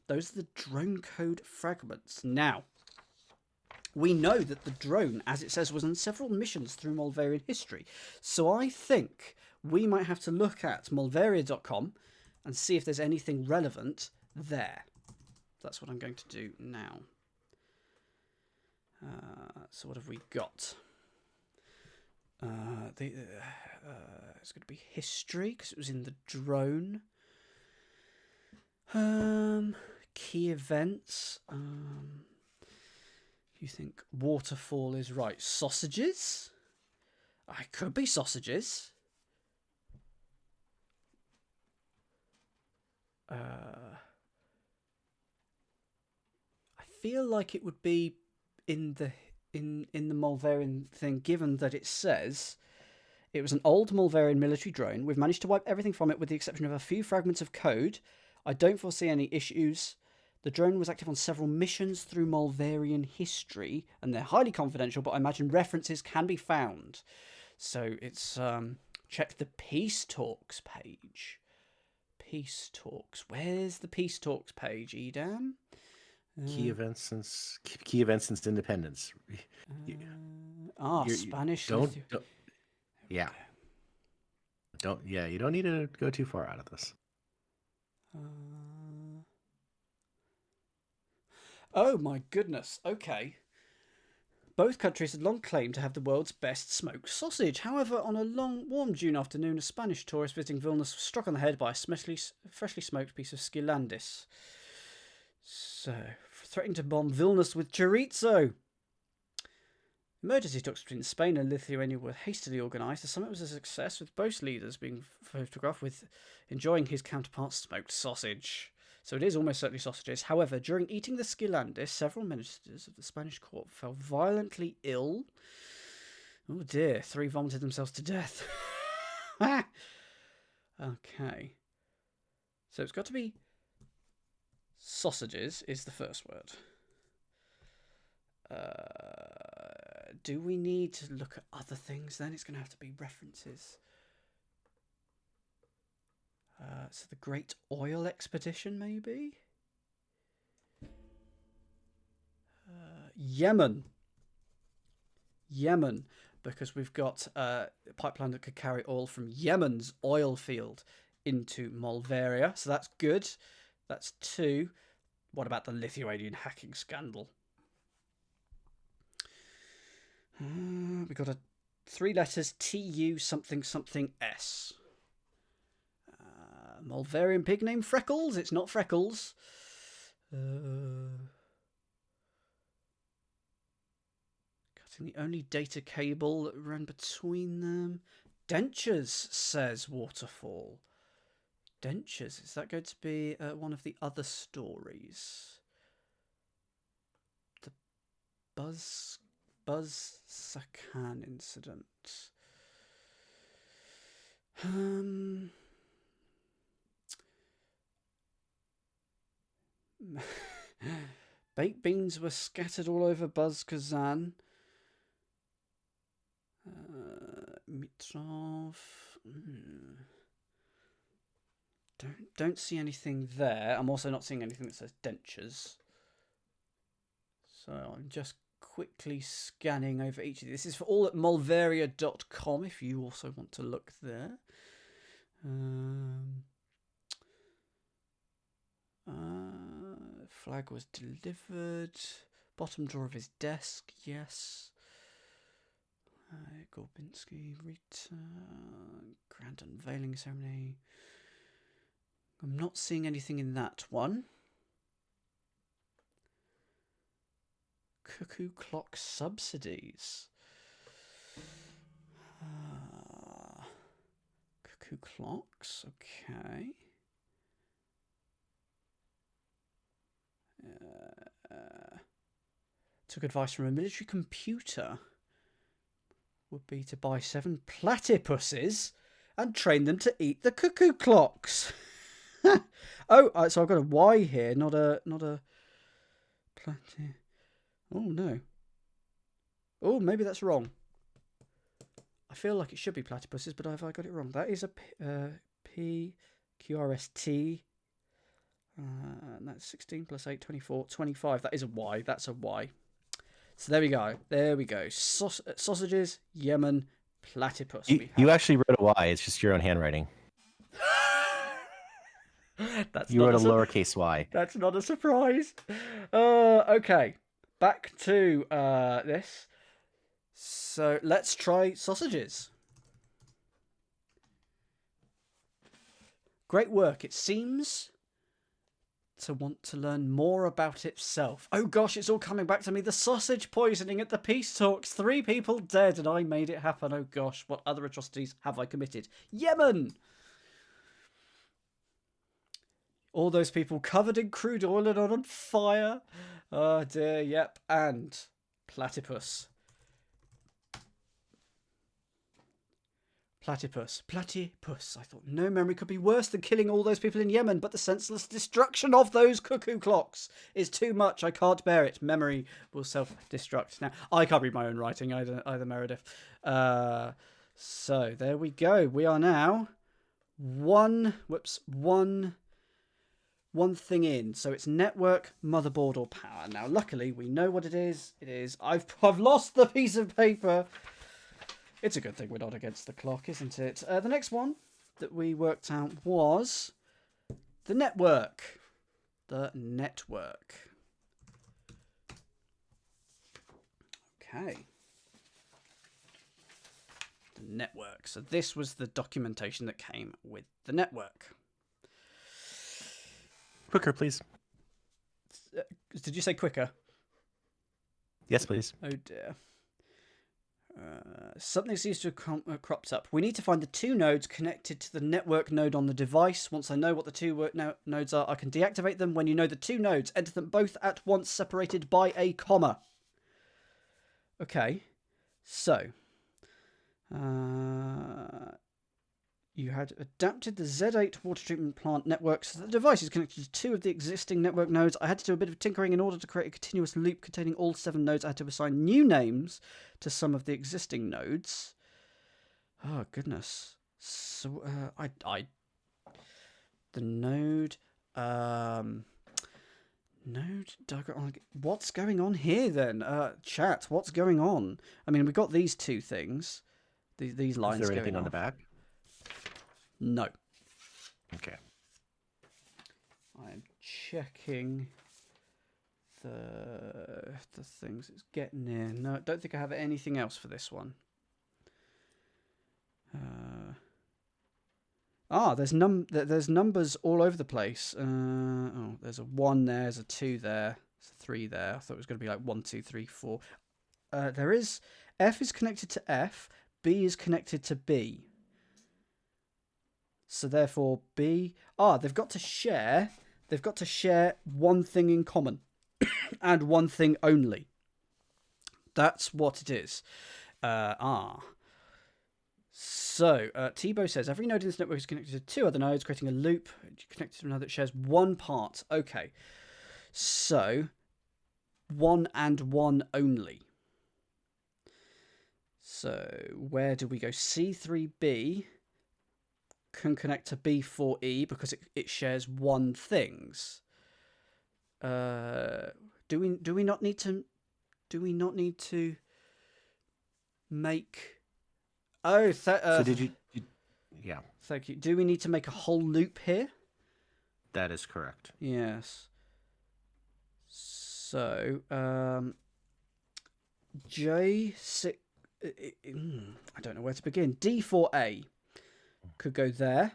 Those are the drone code fragments. Now, we know that the drone, as it says, was on several missions through Mulverian history. So I think we might have to look at mulveria.com and see if there's anything relevant there. That's what I'm going to do now. So what have we got? It's going to be history because it was in the drone. Key events. You think waterfall is right? Sausages? I could be sausages. I feel like it would be in the Mulverian thing, given that it says it was an old Mulverian military drone. We've managed to wipe everything from it with the exception of a few fragments of code. I don't foresee any issues. The drone was active on several missions through Mulverian history, and they're highly confidential, but I imagine references can be found. So it's check the Peace Talks page. Peace Talks. Where's the Peace Talks page, Edam? Key events since independence. Spanish. You don't need to go too far out of this. Oh my goodness. Okay. Both countries had long claimed to have the world's best smoked sausage. However, on a long, warm June afternoon, a Spanish tourist visiting Vilnius was struck on the head by a freshly smoked piece of skilandis. So, threatening to bomb Vilnius with chorizo. Emergency talks between Spain and Lithuania were hastily organised. The summit was a success, with both leaders being photographed with enjoying his counterpart's smoked sausage. So it is almost certainly sausages. However, during eating the skilandis, several ministers of the Spanish court fell violently ill. Oh dear, 3 vomited themselves to death. Okay. So it's got to be sausages is the first word. Do we need to look at other things then? It's going to have to be references. So the Great Oil Expedition, maybe? Yemen. Yemen, because we've got a pipeline that could carry oil from Yemen's oil field into Malveria. So that's good. That's 2. What about the Lithuanian hacking scandal? We've got 3 letters, TU something something S. Malverian pig named Freckles? It's not Freckles. Cutting the only data cable that ran between them. Dentures, says Waterfall. Dentures, is that going to be one of the other stories? The Buzz Sakan incident. Baked beans were scattered all over Buzz Kazan. Mitrov. Don't see anything there. I'm also not seeing anything that says dentures. So I'm just quickly scanning over each of these. This is for all at mulvaria.com if you also want to look there. Flag was delivered. Bottom drawer of his desk, yes. Gorbinski, Rita, grand unveiling ceremony. I'm not seeing anything in that one. Cuckoo clock subsidies. Cuckoo clocks, okay. Took advice from a military computer. Would be to buy 7 platypuses and train them to eat the cuckoo clocks. Oh, so I've got a Y here, not a platy. Oh no. Oh, maybe that's wrong. I feel like it should be platypuses, but have I got it wrong? That is a PQRST. And that's 16 plus 8, 24, 25. That is a Y. That's a Y. So there we go. There we go. Sausages, Yemen, platypus. You actually wrote a Y. It's just your own handwriting. You wrote a lowercase y. That's not a surprise. Okay. Back to this. So let's try sausages. Great work. It seems to want to learn more about itself. Oh gosh, it's all coming back to me. The sausage poisoning at the peace talks. 3 people dead and I made it happen. Oh gosh, what other atrocities have I committed? Yemen! All those people covered in crude oil and on fire. Oh dear, yep. And platypus. Platypus. Platypus. I thought no memory could be worse than killing all those people in Yemen, but the senseless destruction of those cuckoo clocks is too much. I can't bear it. Memory will self-destruct. Now, I can't read my own writing either Meredith. So, there we go. We are now one thing in. So it's network, motherboard, or power. Now, luckily, we know what it is. It is... I've lost the piece of paper. It's a good thing we're not against the clock, isn't it? The next one that we worked out was the network. The network. Okay. The network. So this was the documentation that came with the network. Quicker, please. Did you say quicker? Yes, please. Oh dear. Something seems to have cropped up. We need to find the 2 nodes connected to the network node on the device. Once I know what the 2 nodes are, I can deactivate them. When you know the 2 nodes, enter them both at once, separated by a comma. Okay, so You had adapted the Z8 water treatment plant network so that the device is connected to 2 of the existing network nodes. I had to do a bit of tinkering in order to create a continuous loop containing all 7 nodes. I had to assign new names to some of the existing nodes. Oh, goodness. So, the node, node diagram. What's going on here then? Chat, what's going on? I mean, we've got these 2 things. These lines Is there going anything on the off. back? No. Okay. I'm checking the things it's getting near. No, I don't think I have anything else for this one. There's numbers all over the place. There's a 1 there, there's a 2 there, there's a 3 there. I thought it was going to be like 1, 2, 3, 4. There is F is connected to F, B is connected to B. So therefore B, they've got to share one thing in common and one thing only. That's what it is. So Tebow says every node in this network is connected to 2 other nodes, creating a loop connected to another that shares one part. Okay. So 1 and 1 only. So where do we go? C3B can connect to B4E because it shares 1 things. Do we not need to make? So did you? Yeah. Thank you. Do we need to make a whole loop here? That is correct. Yes. So J6. I don't know where to begin. D4A could go there.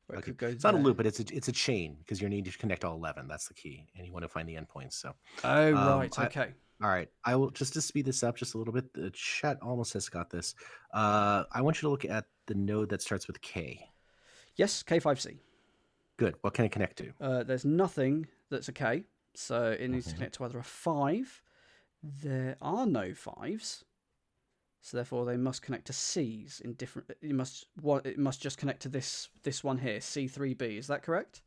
Or it could go It's there. not a loop, but it's a chain because you need to connect all 11. That's the key, and you want to find the endpoints. So. Oh right. Okay. All right. I will just to speed this up just a little bit. The chat almost has got this. I want you to look at the node that starts with K. Yes, K5C. Good. What can it connect to? There's nothing that's a K, so it needs to connect to either a 5. There are no 5s, so therefore they must connect to C's in different. It must just connect to this one here, C3B. Is that correct?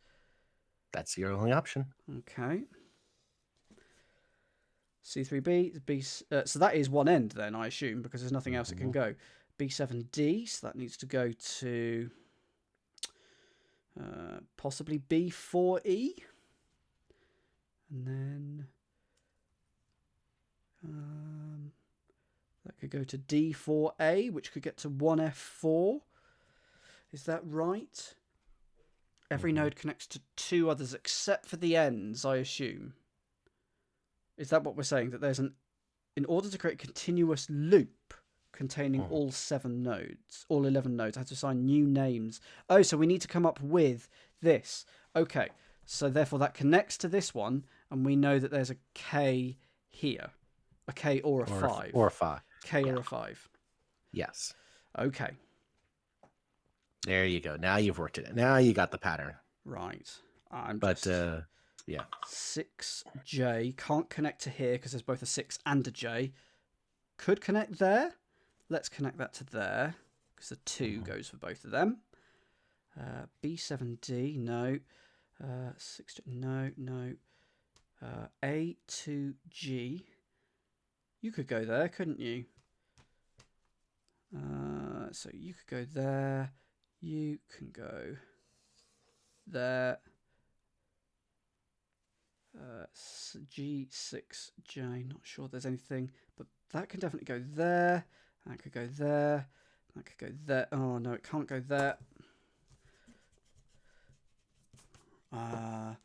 That's your only option. Okay. C3B, B. So that is one end then, I assume, because there's nothing else it can go. B7D, so that needs to go to possibly B4E, and then that could go to D4A, which could get to 1F4. Is that right? Every node connects to 2 others except for the ends, I assume. Is that what we're saying? That there's in order to create a continuous loop containing all 7 nodes, all 11 nodes, I have to assign new names. Oh, so we need to come up with this. Okay, so therefore that connects to this one, and we know that there's a K here. A K or a 5. Or a 5. K or a 5. Yes. Okay. There you go. Now you've worked it out. Now you got the pattern. Right. Yeah. 6J can't connect to here because there's both a 6 and a J. Could connect there. Let's connect that to there because the 2 goes for both of them. B7D, no. 6J, no. A2G. You could go there, couldn't you? So you could go there. You can go there. G6J, not sure there's anything, but that can definitely go there. That could go there. That could go there. Oh no, it can't go there. I'll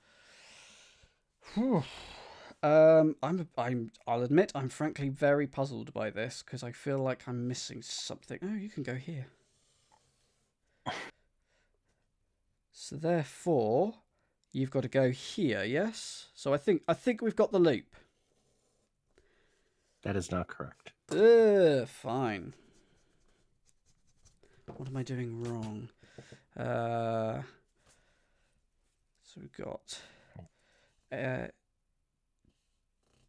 admit I'm frankly very puzzled by this because I feel like I'm missing something. Oh, you can go here. So therefore, you've got to go here, yes? So I think we've got the loop. That is not correct. Fine. What am I doing wrong? So we've got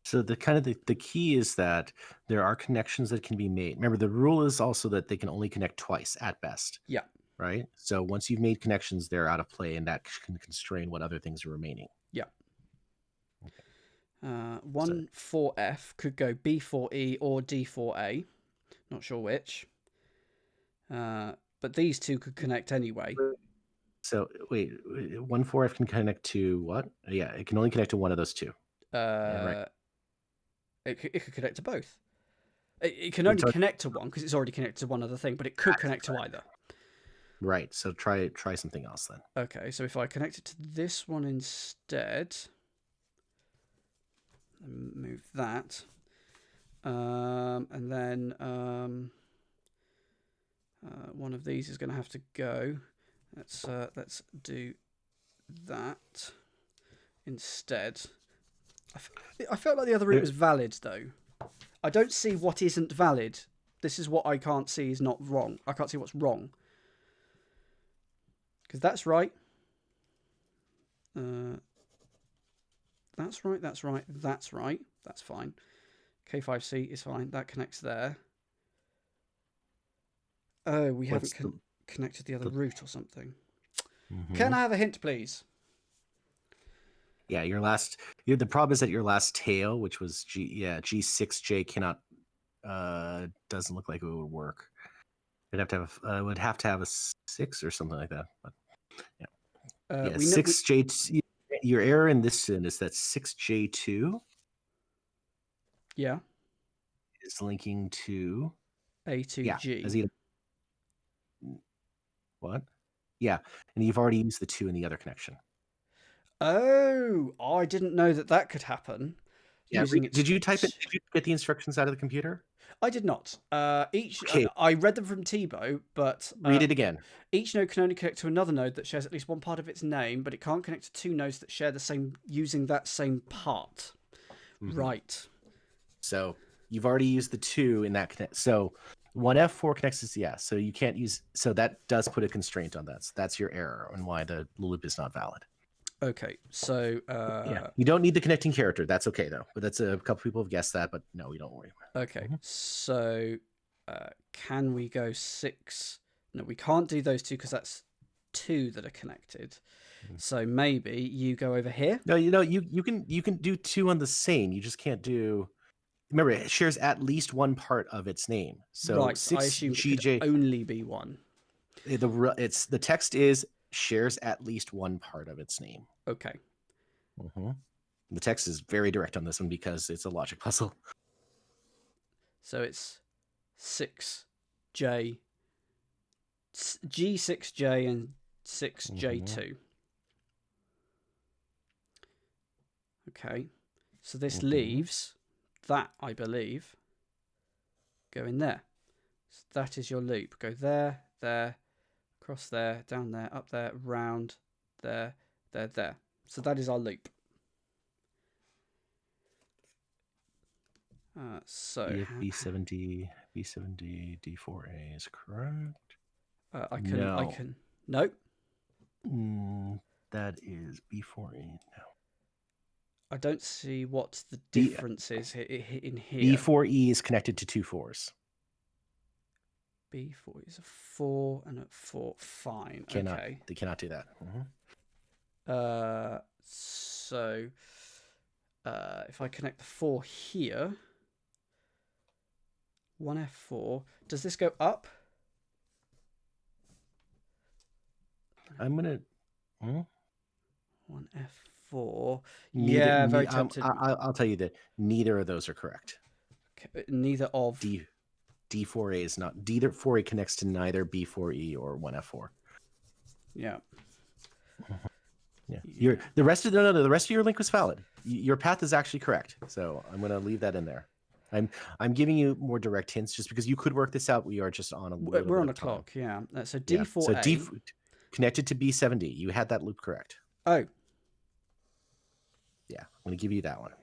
So the kind of the key is that there are connections that can be made. Remember, the rule is also that they can only connect twice at best. Yeah. Right. So once you've made connections, they're out of play, and that can constrain what other things are remaining. Yeah. 1-4F could go B4E or D4A. Not sure which. But these two could connect anyway. So wait, 1-4F can connect to what? Yeah, it can only connect to one of those two. Right. It could connect to both. It can only connect to one because it's already connected to one other thing, but it could connect to either. Right. So try something else then. Okay. So if I connect it to this one instead, and move that, and then one of these is going to have to go. Let's do that instead. I felt like the other route was valid though. I don't see what isn't valid. This is what I can't see is not wrong. I can't see what's wrong. Because that's right. That's right, that's right, that's right. That's fine. K5C is fine. That connects there. Oh, we haven't connected the other route or something. Mm-hmm. Can I have a hint, please? Yeah, the problem is that your last tail, which was G6J cannot, doesn't look like it would work. It'd have to have a 6 or something like that. But yeah, 6J. Your error in this is that 6J2. Yeah. Is linking to A2G. Yeah, what? Yeah, and you've already used the 2 in the other connection. Oh, I didn't know that could happen. Yeah, did you type it? Did you get the instructions out of the computer? I did not. I read them from Tebow, but read it again. Each node can only connect to another node that shares at least one part of its name, but it can't connect to 2 nodes that share the same using that same part. Mm-hmm. Right. So you've already used the 2 in that connect. So 1F4 connects to so you can't use. So that does put a constraint on that. So that's your error and why the loop is not valid. Okay, so you don't need the connecting character. That's okay though. But that's a couple people have guessed that, but no, we don't worry. Okay, so can we go 6? No, we can't do those 2 because that's 2 that are connected. So maybe you go over here. No, you can do 2 on the same. You just can't do. Remember, it shares at least one part of its name. So right, 6 I assume it could only be one. The text is shares at least one part of its name. Okay. Mm-hmm. The text is very direct on this one because it's a logic puzzle. So it's 6J, G6J and 6J2. Okay. So this leaves that, I believe, go in there. So that is your loop. Go there, there, across there, down there, up there, round, there, there, there. So that is our loop. So B70 D4A is correct. I can. Nope. That is B4A. No. I don't see what the difference is in here. B4E is connected to 2 4s. B4 is a 4 and a 4. Fine. Okay. They cannot do that. So if I connect the 4 here, 1F4, does this go up? I'm gonna 1F4. Yeah, very tempted. I'll tell you that neither of those are correct. Okay, neither of D4A is not. D4A connects to neither B4E or 1F4. Yeah. Yeah. The rest of your link was valid. Your path is actually correct. So I'm going to leave that in there. I'm giving you more direct hints just because you could work this out. We are just on we're on a clock. Yeah. So D4A. So D connected to B70. You had that loop correct. Oh. Yeah. I'm going to give you that one.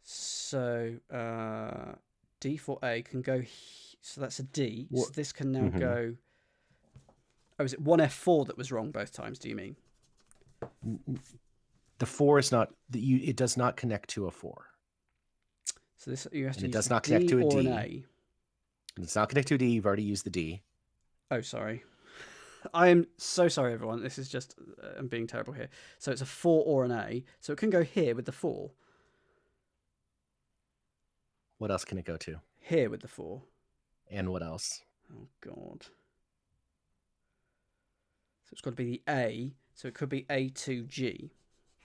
So D4A can go. So that's a D. So this can now go. Oh, is it 1F4 that was wrong both times? Do you mean? The 4 is not. It does not connect to a 4. So this you have to And it use does a not connect D to a or D. an A. It's not connected to a D. You've already used the D. Oh, sorry. I am so sorry, everyone. This is just I'm being terrible here. So it's a 4 or an A. So it can go here with the 4. What else can it go to? Here with the 4. And what else? Oh God. So it's got to be the A. So it could be A2G.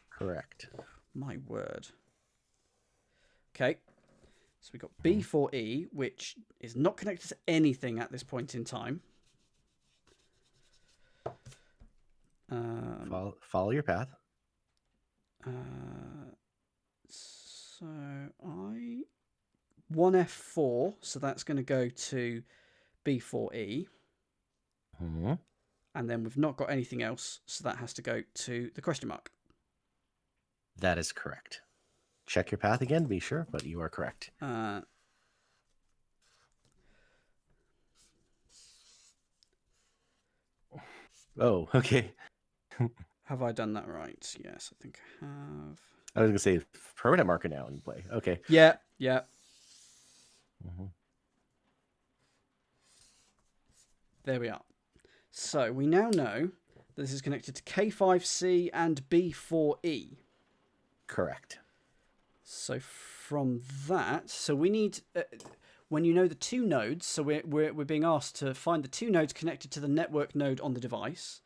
Correct. My word. Okay. So we've got B4E, which is not connected to anything at this point in time. Follow your path. So 1F4, so that's going to go to B4E. Mm-hmm. And then we've not got anything else, so that has to go to the question mark. That is correct. Check your path again, be sure, but you are correct. Oh, okay. Have I done that right? Yes, I think I have. I was going to say permanent marker now in play. Okay. Yeah. Mm-hmm. There we are. So we now know that this is connected to K5C and B4E. Correct. So from that, so we need when you know the 2 nodes. So we're being asked to find the 2 nodes connected to the network node on the device.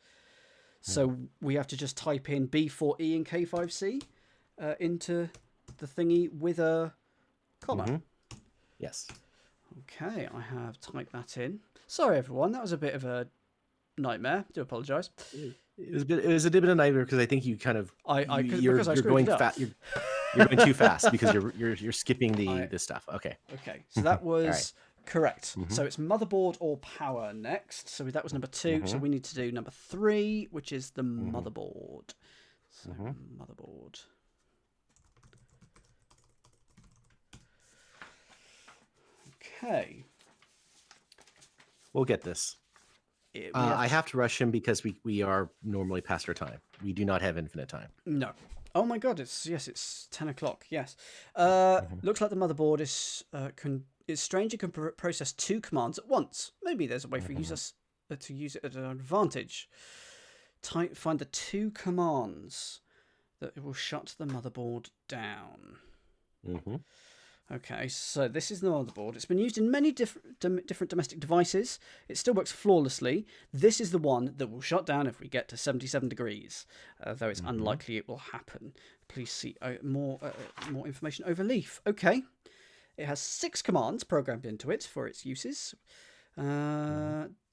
So we have to just type in B4E and K5C into the thingy with a comma. Mm-hmm. Yes. Okay, I have typed that in. Sorry, everyone, that was a bit of a nightmare. Do apologise. It was a bit of a nightmare because I think you kind of you're going fast. You're going too fast because you're skipping the stuff. Okay. Okay, so that was right. correct. Mm-hmm. So it's motherboard or power next. So that was number 2. Mm-hmm. So we need to do number 3, which is the motherboard. So motherboard. Okay. We'll get this. I have to rush him because we are normally past our time. We do not have infinite time. No. Oh my God! It's 10 o'clock. Yes. Looks like the motherboard is strange. It can process 2 commands at once. Maybe there's a way for users to use it at an advantage. Find the 2 commands that will shut the motherboard down. Mm-hmm. Okay, so this is the motherboard. It's been used in many different domestic devices. It still works flawlessly. This is the one that will shut down if we get to 77 degrees, though it's unlikely it will happen. Please see more information over Leaf. Okay, it has 6 commands programmed into it for its uses.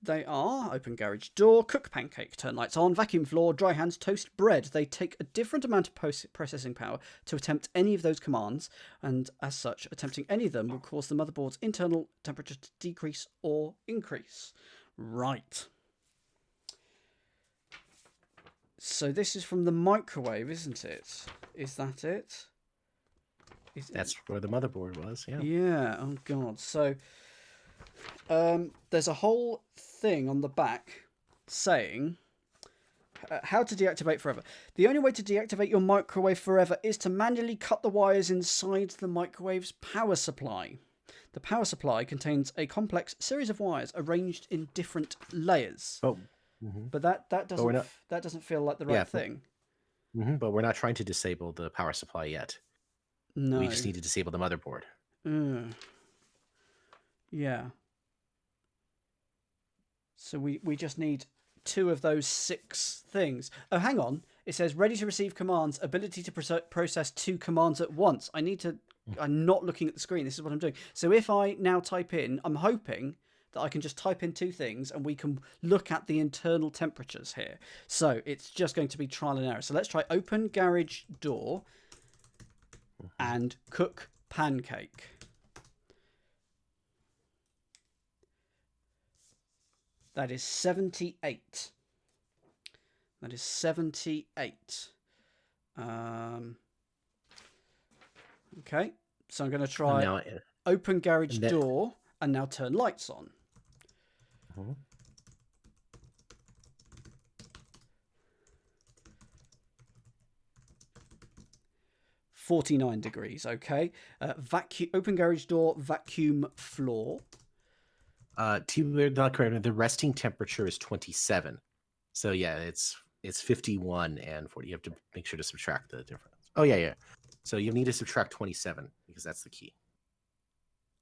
They are open garage door, cook pancake, turn lights on, vacuum floor, dry hands, toast bread. They take a different amount of processing power to attempt any of those commands, and as such, attempting any of them will cause the motherboard's internal temperature to decrease or increase. Right. So this is from the microwave, isn't it? Is that it? That's where the motherboard was, yeah. Yeah, oh God. So there's a whole thing on the back saying how to deactivate forever. The only way to deactivate your microwave forever is to manually cut the wires inside the microwave's power supply. The power supply contains a complex series of wires arranged in different layers. But that doesn't feel like the right thing. But we're not trying to disable the power supply yet. No. We just need to disable the motherboard. Yeah. So we just need 2 of those 6 things. Oh, hang on. It says ready to receive commands, ability to process 2 commands at once. I'm not looking at the screen. This is what I'm doing. So if I now type in, I'm hoping that I can just type in 2 things and we can look at the internal temperatures here. So it's just going to be trial and error. So let's try open garage door and cook pancake. That is 78. That is 78. Okay, so I'm going to try open garage door and now turn lights on. 49 degrees, okay. Vacuum, open garage door, vacuum floor. Not correct. The resting temperature is 27. So yeah, it's 51 and 40. You have to make sure to subtract the difference. Oh yeah. So you need to subtract 27 because that's the key.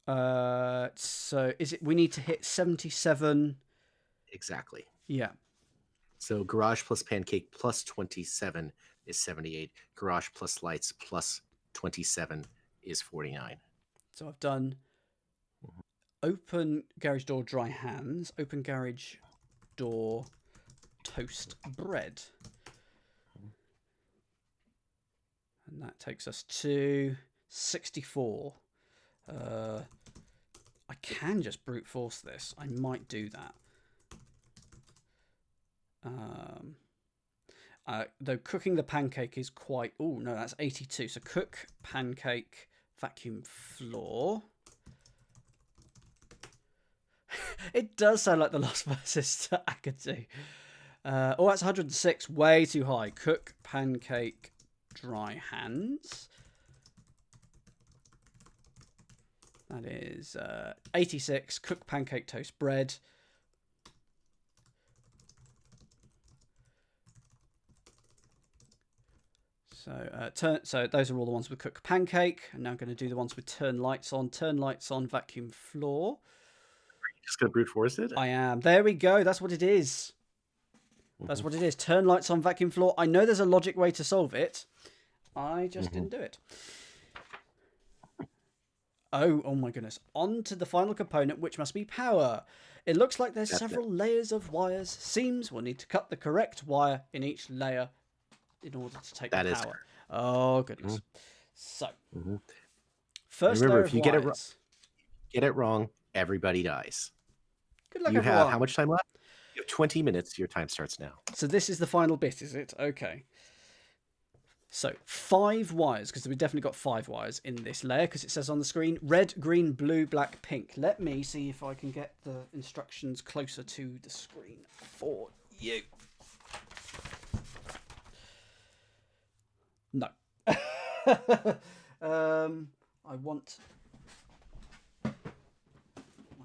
So is it? We need to hit 77. Exactly. Yeah. So garage plus pancake plus 27 is 78. Garage plus lights plus 27 is 49. So I've done open garage door, dry hands. Open garage door, toast bread. And that takes us to 64. I can just brute force this. I might do that. Though cooking the pancake is quite... Oh, no, that's 82. So cook, pancake, vacuum floor. It does sound like the last versus to Akadu. Oh, that's 106. Way too high. Cook, pancake, dry hands. That is 86. Cook, pancake, toast bread. So those are all the ones with cook pancake. And now I'm going to do the ones with turn lights on. Turn lights on, vacuum floor. Just going to brute force it? I am. There we go. That's what it is. That's what it is. Turn lights on, vacuum floor. I know there's a logic way to solve it. I just didn't do it. Oh my goodness. On to the final component, which must be power. It looks like there's several layers of wires. Seems we'll need to cut the correct wire in each layer in order to take the power. Oh, goodness. So, first remember, layer if of you wires. get it wrong, everybody dies. Good luck, you everyone. have how much time left? You have 20 minutes. Your time starts now. So this is the final bit, is it? Okay. So 5 wires, because we've definitely got 5 wires in this layer, because it says on the screen, red, green, blue, black, pink. Let me see if I can get the instructions closer to the screen for you. No. I want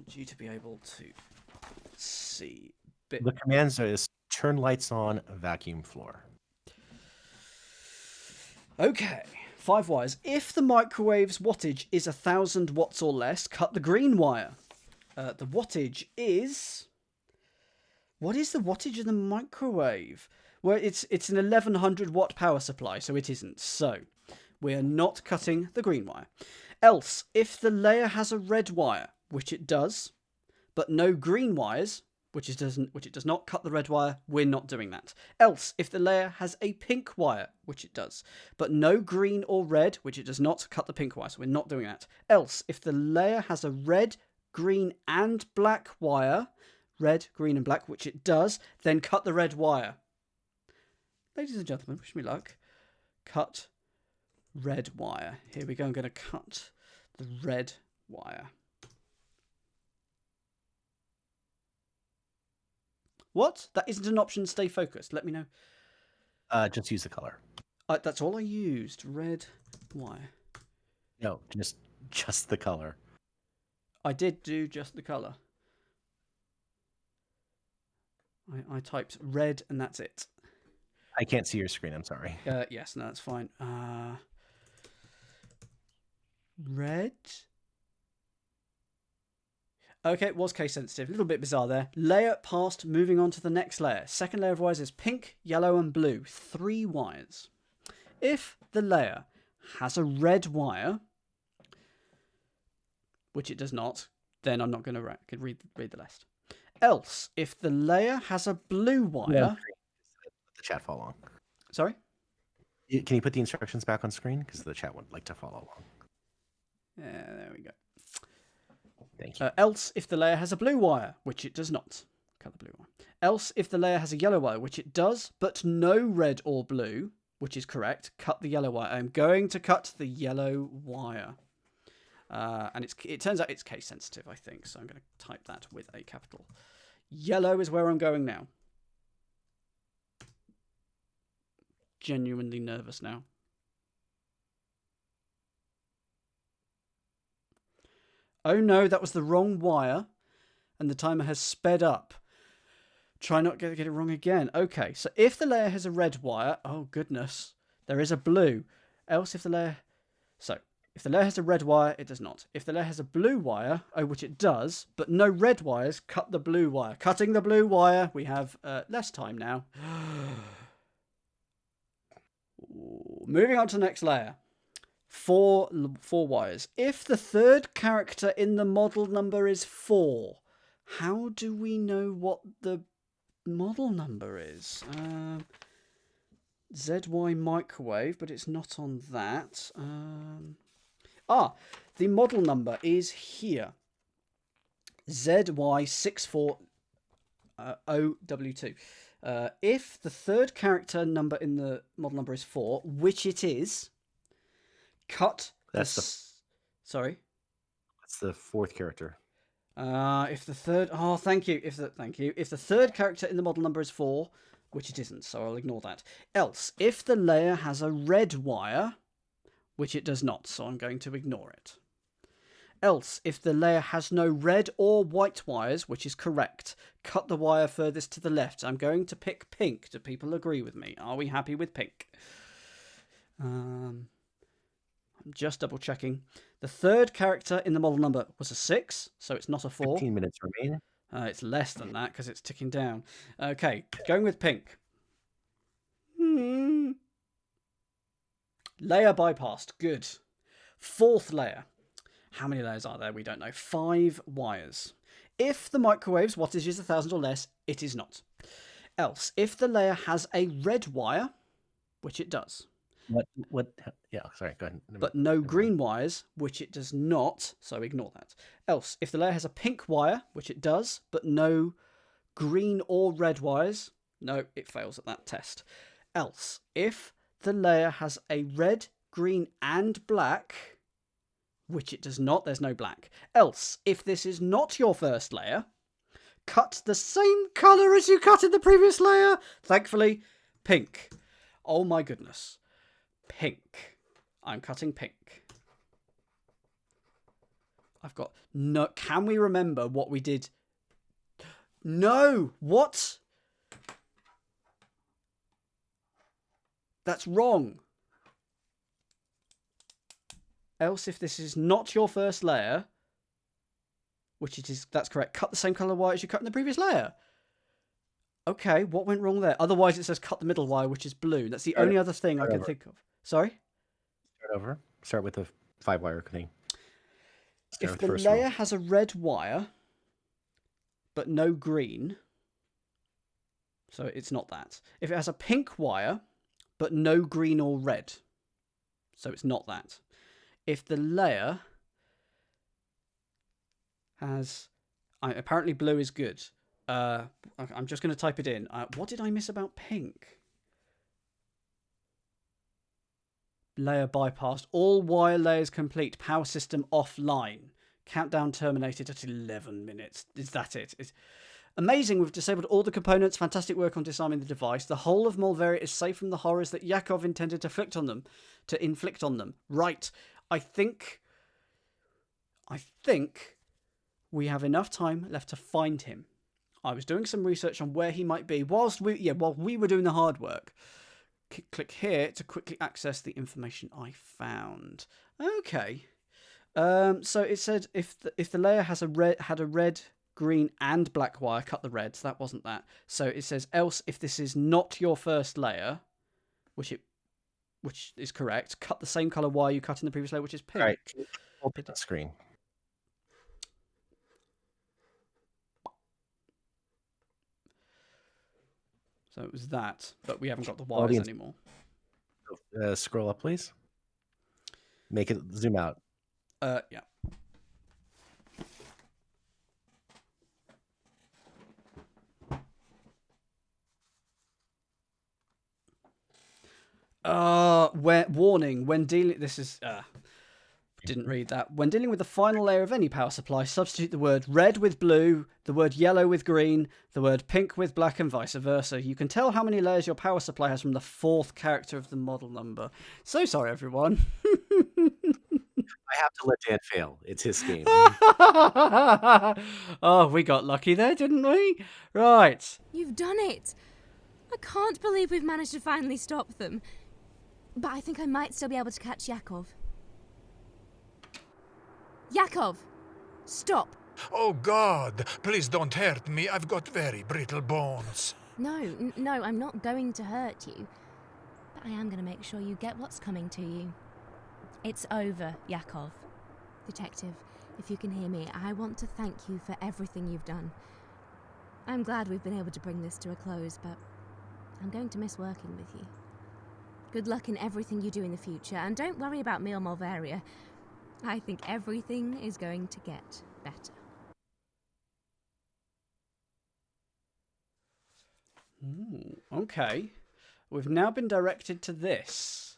you to be able to see bit. The commands are turn lights on, vacuum floor. Okay, 5 wires. If the microwave's wattage is 1,000 watts or less, cut the green wire. The wattage is... What is the wattage of the microwave? Well, it's an 1100 watt power supply, so it isn't. So, we are not cutting the green wire. Else, if the layer has a red wire, which it does, but no green wires, which it does not, cut the red wire, we're not doing that. Else, if the layer has a pink wire, which it does, but no green or red, which it does not, cut the pink wire, so we're not doing that. Else, if the layer has a red, green and black wire, red, green and black, which it does, then cut the red wire. Ladies and gentlemen, wish me luck. Cut red wire. Here we go, I'm going to cut the red wire. What? That isn't an option. Stay focused. Let me know. Just use the color. That's all I used. Red wire. No, just the color. I did do just the color. I typed red and that's it. I can't see your screen. I'm sorry. Yes, no, that's fine. Red. Okay, it was case sensitive. A little bit bizarre there. Layer passed, moving on to the next layer. Second layer of wires is pink, yellow, and blue. 3 wires. If the layer has a red wire, which it does not, then I'm not going to read the list. Else, if the layer has a blue wire... Yeah. Let the chat follow along. Sorry? Can you put the instructions back on screen? Because the chat would like to follow along. Yeah, there we go. Thank you. Else, if the layer has a blue wire, which it does not. Cut the blue wire. Else, if the layer has a yellow wire, which it does, but no red or blue, which is correct, cut the yellow wire. I'm going to cut the yellow wire. And it turns out it's case sensitive, I think, so I'm going to type that with a capital. Yellow is where I'm going now. Genuinely nervous now. Oh no, that was the wrong wire, and the timer has sped up. Try not to get it wrong again. Okay, so if the layer has a red wire, oh goodness, there is a blue. Else if the layer... So, if the layer has a red wire, it does not. If the layer has a blue wire, oh, which it does, but no red wires, cut the blue wire. Cutting the blue wire, we have less time now. Moving on to the next layer. Four wires. If the third character in the model number is 4, how do we know what the model number is? ZY microwave, but it's not on that. The model number is here. ZY640W2. If the third character number in the model number is 4, which it is, cut. Sorry. That's the fourth character. If the third. Oh, thank you. If the third character in the model number is 4, which it isn't, so I'll ignore that. Else, if the layer has a red wire, which it does not, so I'm going to ignore it. Else, if the layer has no red or white wires, which is correct, cut the wire furthest to the left. I'm going to pick pink. Do people agree with me? Are we happy with pink? I'm just double checking. The third character in the model number was a 6, so it's not a 4. 15 minutes remain. It's less than that because it's ticking down. Okay, going with pink. Layer bypassed. Good. Fourth layer. How many layers are there? We don't know. 5 wires. If the microwave's wattage is 1,000 or less, it is not. Else, if the layer has a red wire, which it does. What? Yeah, sorry, go ahead. But no green wires, which it does not, so ignore that. Else, if the layer has a pink wire, which it does, but no green or red wires, no, it fails at that test. Else, if the layer has a red, green, and black, which it does not, there's no black. Else, if this is not your first layer, cut the same colour as you cut in the previous layer. Thankfully, pink. Oh my goodness. Pink. I'm cutting pink. I've got no... Can we remember what we did? No! What? That's wrong. Else, if this is not your first layer, which it is, that's correct, cut the same colour wire as you cut in the previous layer. Okay, what went wrong there? Otherwise, it says cut the middle wire, which is blue. That's the only other thing I can think of. Sorry? Start over. Start with the 5-wire thing. If the layer has a red wire, but no green, so it's not that. If it has a pink wire, but no green or red, so it's not that. If the layer has... apparently blue is good. I'm just going to type it in. What did I miss about pink? Layer bypassed. All wire layers complete. Power system offline. Countdown terminated at 11 minutes. Is that it? It's amazing. We've disabled all the components. Fantastic work on disarming the device. The whole of Malveria is safe from the horrors that Yakov intended to inflict on them. Right. I think we have enough time left to find him. I was doing some research on where he might be while we were doing the hard work. Click here to quickly access the information I found. Okay. So it said if the layer had a red, green, and black wire, cut the red. So that wasn't that. So it says else if this is not your first layer, which is correct, cut the same color wire you cut in the previous layer, which is pink. All right. Open the screen. So it was that, but we haven't got the wires anymore. Scroll up, please. Make it zoom out. Yeah. Warning, when dealing... This is... didn't read that. When dealing with the final layer of any power supply, substitute the word red with blue, the word yellow with green, the word pink with black, and vice versa. You can tell how many layers your power supply has from the 4th character of the model number. So sorry, everyone. have to let Dan fail. It's his game. Oh, we got lucky there, didn't we? Right. You've done it! I can't believe we've managed to finally stop them. But I think I might still be able to catch Yakov. Yakov! Stop! Oh, God, please don't hurt me. I've got very brittle bones. No, I'm not going to hurt you. But I am going to make sure you get what's coming to you. It's over, Yakov. Detective, if you can hear me, I want to thank you for everything you've done. I'm glad we've been able to bring this to a close, but I'm going to miss working with you. Good luck in everything you do in the future, and don't worry about me or Mulveria. I think everything is going to get better. Ooh, okay. We've now been directed to this.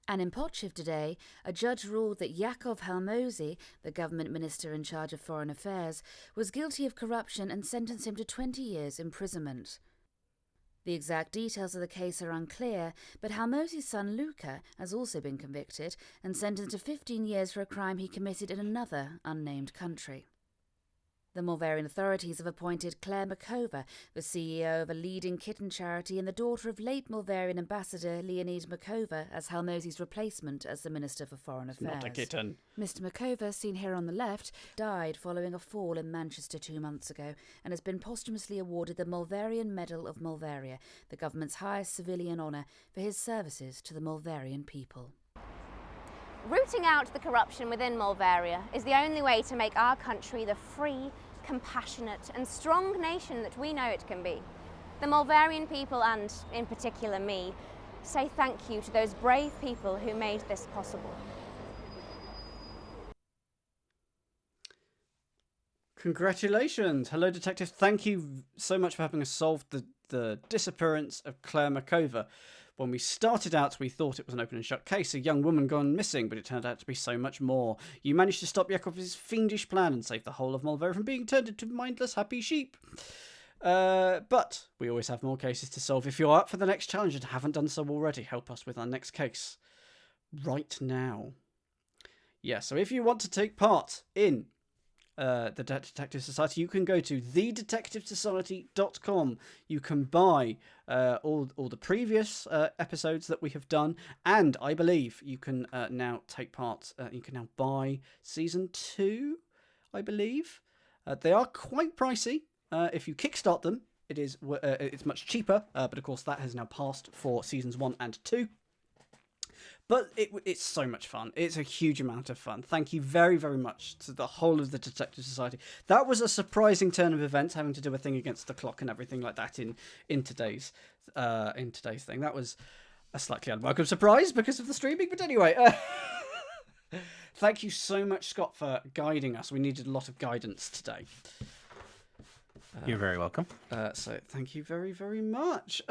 And in Potshiv today, a judge ruled that Yakov Halmozy, the government minister in charge of foreign affairs, was guilty of corruption and sentenced him to 20 years' imprisonment. The exact details of the case are unclear, but Halmozy's son Luka has also been convicted and sentenced to 15 years for a crime he committed in another unnamed country. The Mulverian authorities have appointed Claire Mcover, the CEO of a leading kitten charity and the daughter of late Mulverian ambassador Leonid Mcover, as Halmozy's replacement as the Minister for Foreign Affairs. Not a kitten. Mr. Mcover, seen here on the left, died following a fall in Manchester 2 months ago and has been posthumously awarded the Mulverian Medal of Mulveria, the government's highest civilian honour, for his services to the Mulverian people. Rooting out the corruption within Mulveria is the only way to make our country the free, compassionate and strong nation that we know it can be. The Mulverian people, and in particular me, say thank you to those brave people who made this possible. Congratulations. Hello, Detective. Thank you so much for helping us solve the disappearance of Claire Mcover. When we started out, we thought it was an open and shut case, a young woman gone missing, but it turned out to be so much more. You managed to stop Yakov's fiendish plan and save the whole of Mulveria from being turned into mindless, happy sheep. But we always have more cases to solve. If you're up for the next challenge and haven't done so already, help us with our next case right now. Yeah, so if you want to take part in the Detective Society, you can go to thedetectivesociety.com. You can buy all the previous episodes that we have done, and I believe you can now take part. You can now buy season 2, I believe. They are quite pricey. If you kickstart them, it's much cheaper, but of course that has now passed for seasons 1 and 2. But it's so much fun. It's a huge amount of fun. Thank you very, very much to the whole of the Detective Society. That was a surprising turn of events, having to do a thing against the clock and everything like that in today's thing. That was a slightly unwelcome surprise because of the streaming. But anyway, thank you so much, Scott, for guiding us. We needed a lot of guidance today. You're very welcome. So thank you very, very much.